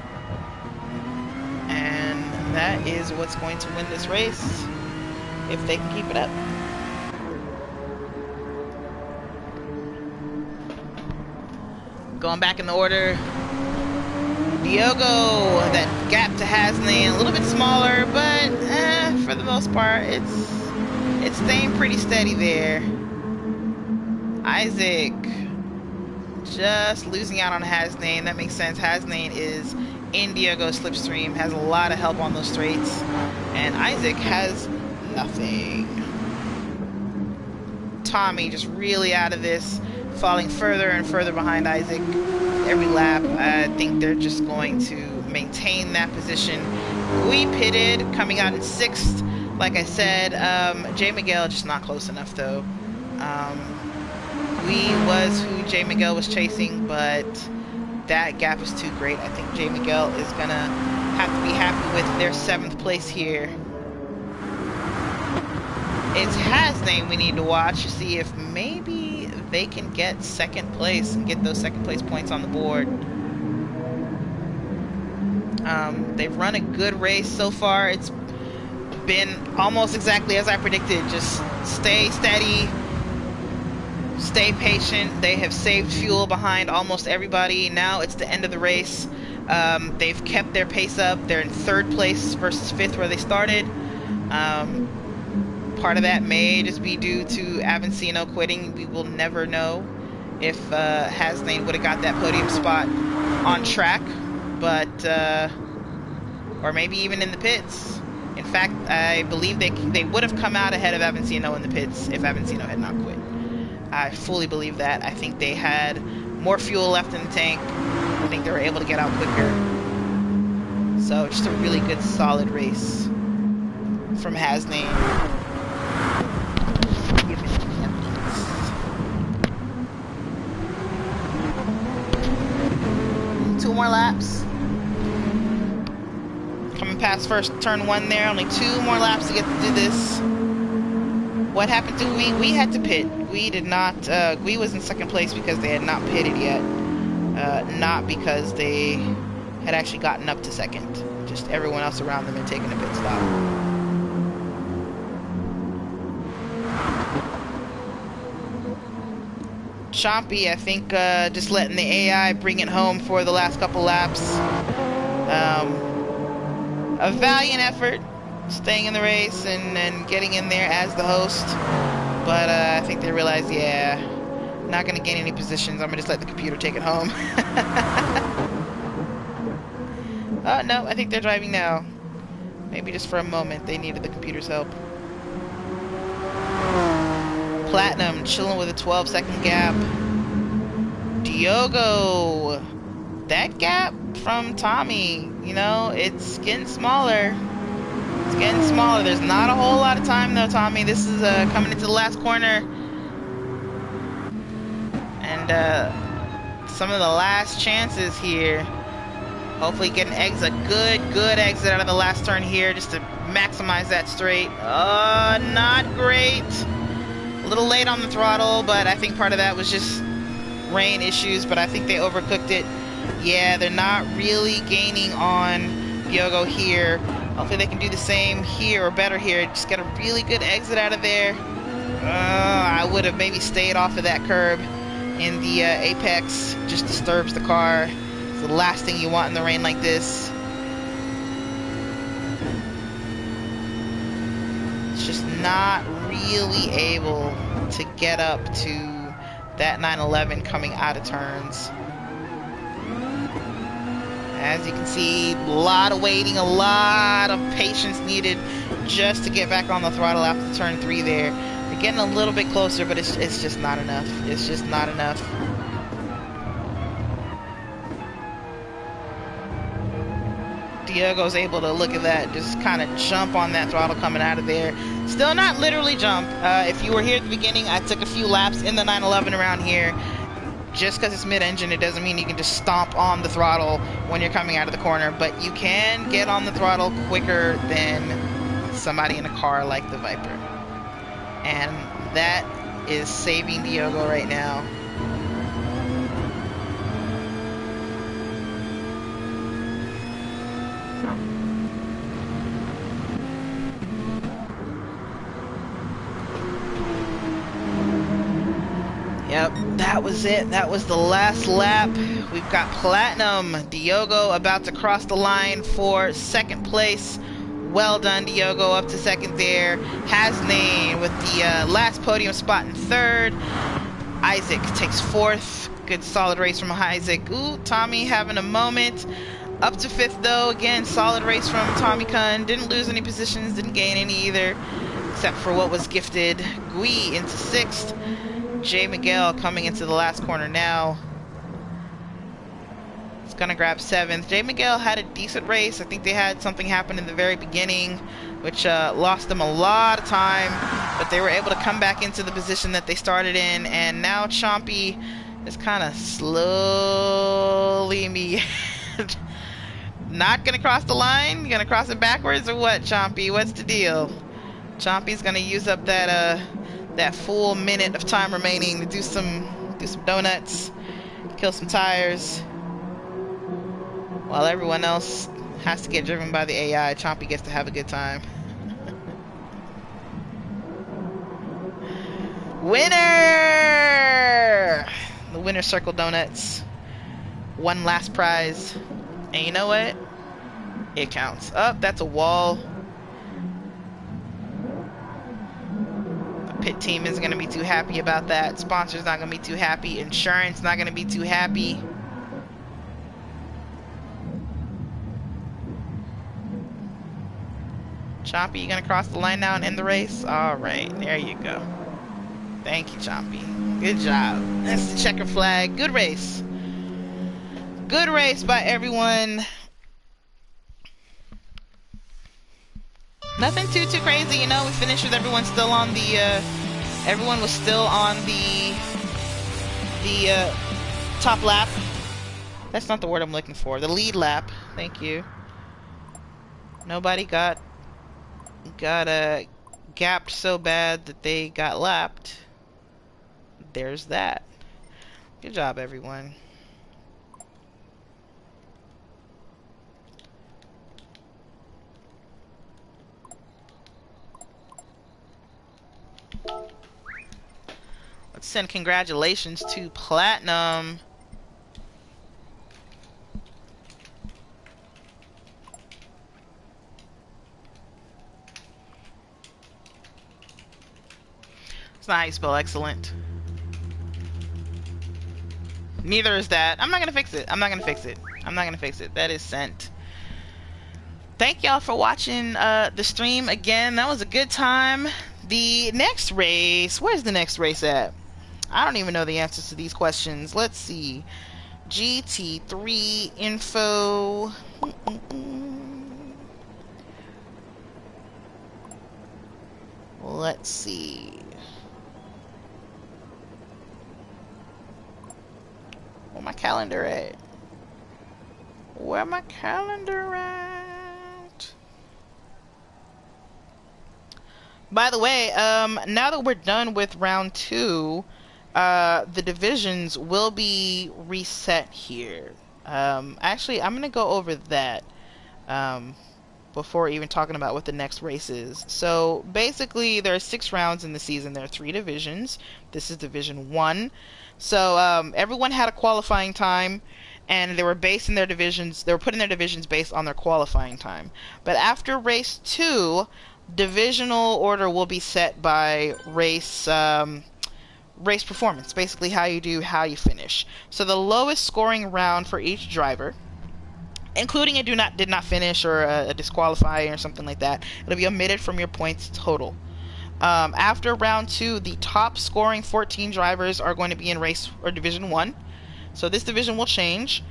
and that is what's going to win this race if they can keep it up. Going back in the order, Diogo, that gap to Hasney, a little bit smaller, but for the most part it's staying pretty steady there. Isaac just losing out on Hasnane. That makes sense. Hasnane is in Diogo's slipstream, has a lot of help on those straights, and Isaac has nothing. Tommy just really out of this, falling further and further behind Isaac every lap. I think they're just going to maintain that position. We pitted, coming out in 6th. Like I said, Jay Miguel just not close enough though. We was who Jay Miguel was chasing, but that gap is too great. I think Jay Miguel is gonna have to be happy with their 7th place here. It's Hasnane we need to watch to see if maybe they can get 2nd place and get those 2nd place points on the board. They've run a good race so far. It's been almost exactly as I predicted. Just stay steady, stay patient. They have saved fuel behind almost everybody. Now it's the end of the race. They've kept their pace up. They're in 3rd place versus 5th where they started. Part of that may just be due to Avancino quitting. We will never know if Hasnane would have got that podium spot on track, but or maybe even in the pits. In fact, I believe they would have come out ahead of Avancino in the pits if Avancino had not quit. I fully believe that. I think they had more fuel left in the tank. I think they were able to get out quicker. So just a really good, solid race from Hasnane. Two more laps. Coming past first turn 1 there. Only 2 more laps to get to do this. What happened to Gui? Gui had to pit. Gui did not. Gui was in 2nd place because they had not pitted yet. Not because they had actually gotten up to 2nd. Just everyone else around them had taken a pit stop. Chompy, I think, just letting the AI bring it home for the last couple laps. A valiant effort, staying in the race and getting in there as the host. But I think they realized, yeah, not going to gain any positions. I'm going to just let the computer take it home. Oh, no, I think they're driving now. Maybe just for a moment they needed the computer's help. Platinum chilling with a 12-second gap. Diogo, that gap from Tommy, you know, it's getting smaller. It's getting smaller. There's not a whole lot of time though, Tommy. This is coming into the last corner. And some of the last chances here. Hopefully get a good exit out of the last turn here just to maximize that straight. Not great. A little late on the throttle, but I think part of that was just rain issues, but I think they overcooked it. Yeah, they're not really gaining on Diogo here. Hopefully they can do the same here or better here. Just get a really good exit out of there. I would have maybe stayed off of that curb in the apex. Just disturbs the car. It's the last thing you want in the rain like this. It's just not really able to get up to that 911 coming out of turns. As you can see, a lot of waiting, a lot of patience needed just to get back on the throttle after turn 3 there. They're getting a little bit closer, but it's just not enough. It's just not enough. Diogo's able to, look at that, just kind of jump on that throttle coming out of there. Still not literally jump. If you were here at the beginning, I took a few laps in the 911 around here. Just because it's mid-engine, it doesn't mean you can just stomp on the throttle when you're coming out of the corner, but you can get on the throttle quicker than somebody in a car like the Viper. And that is saving Diogo right now. Yep, that was it. That was the last lap. We've got Platinum. Diogo about to cross the line for second place. Well done, Diogo, up to second there. Hasnain with the last podium spot in third. Isaac takes fourth. Good solid race from Isaac. Ooh, Tommy having a moment. Up to fifth though. Again, solid race from Tommy Kun. Didn't lose any positions, didn't gain any either, except for what was gifted. Gui into sixth. J. Miguel coming into the last corner now. It's gonna grab seventh. J. Miguel had a decent race. I think they had something happen in the very beginning, which lost them a lot of time, but they were able to come back into the position that they started in, and now Chompy is kind of slowly not gonna cross the line. You gonna cross it backwards or what, Chompy? What's the deal? Chompy's gonna use up that that full minute of time remaining to do some donuts, kill some tires, while everyone else has to get driven by the AI. Chompy gets to have a good time. Winner! The winner circle donuts. One last prize, and you know what? It counts. Oh, that's a wall. Pit team isn't going to be too happy about that. Sponsor's not going to be too happy. Insurance not going to be too happy. Chompy, you going to cross the line now and end the race? Alright, there you go. Thank you, Chompy. Good job. That's the checker flag. Good race. Good race by everyone. Nothing too crazy, you know. We finished with everyone still on the everyone was still on the top lap. That's not the word I'm looking for. The lead lap. Thank you. Nobody got gapped so bad that they got lapped. There's that. Good job, everyone. Let's send congratulations to Platinum. It's not how you spell excellent. Neither is that. I'm not gonna fix it. I'm not gonna fix it. I'm not gonna fix it. That is sent. Thank y'all for watching the stream again. That was a good time. The next race, where's the next race at? I don't even know the answers to these questions. Let's see. GT3 info. Let's see. Where my calendar at? Where my calendar at? By the way, now that we're done with round 2, the divisions will be reset here. Actually, I'm gonna go over that before even talking about what the next race is. So basically, there are 6 rounds in the season. There are 3 divisions. This is Division 1. So everyone had a qualifying time, and they were basing their divisions. They were putting their divisions based on their qualifying time. But after race 2, divisional order will be set by race race performance. Basically, how you do, how you finish. So the lowest scoring round for each driver, including a did not finish or a disqualifying or something like that, it'll be omitted from your points total. After round 2, the top scoring 14 drivers are going to be in race or Division 1. So this division will change.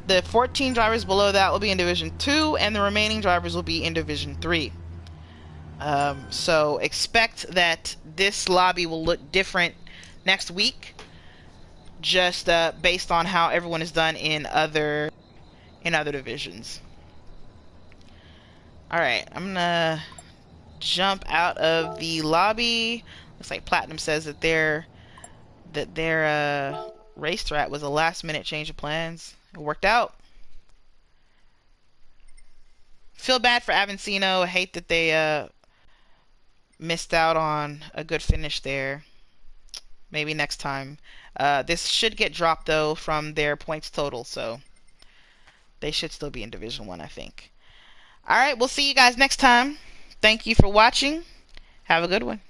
The 14 drivers below that will be in Division 2, and the remaining drivers will be in Division 3. So expect that this lobby will look different next week, just based on how everyone is done in other divisions. Alright, I'm gonna jump out of the lobby. Looks like Platinum says that their race strat was a last minute change of plans. It worked out. Feel bad for Avancino. I hate that they missed out on a good finish there. Maybe next time. This should get dropped though from their points total, so they should still be in Division 1, I think. Alright, we'll see you guys next time. Thank you for watching. Have a good one.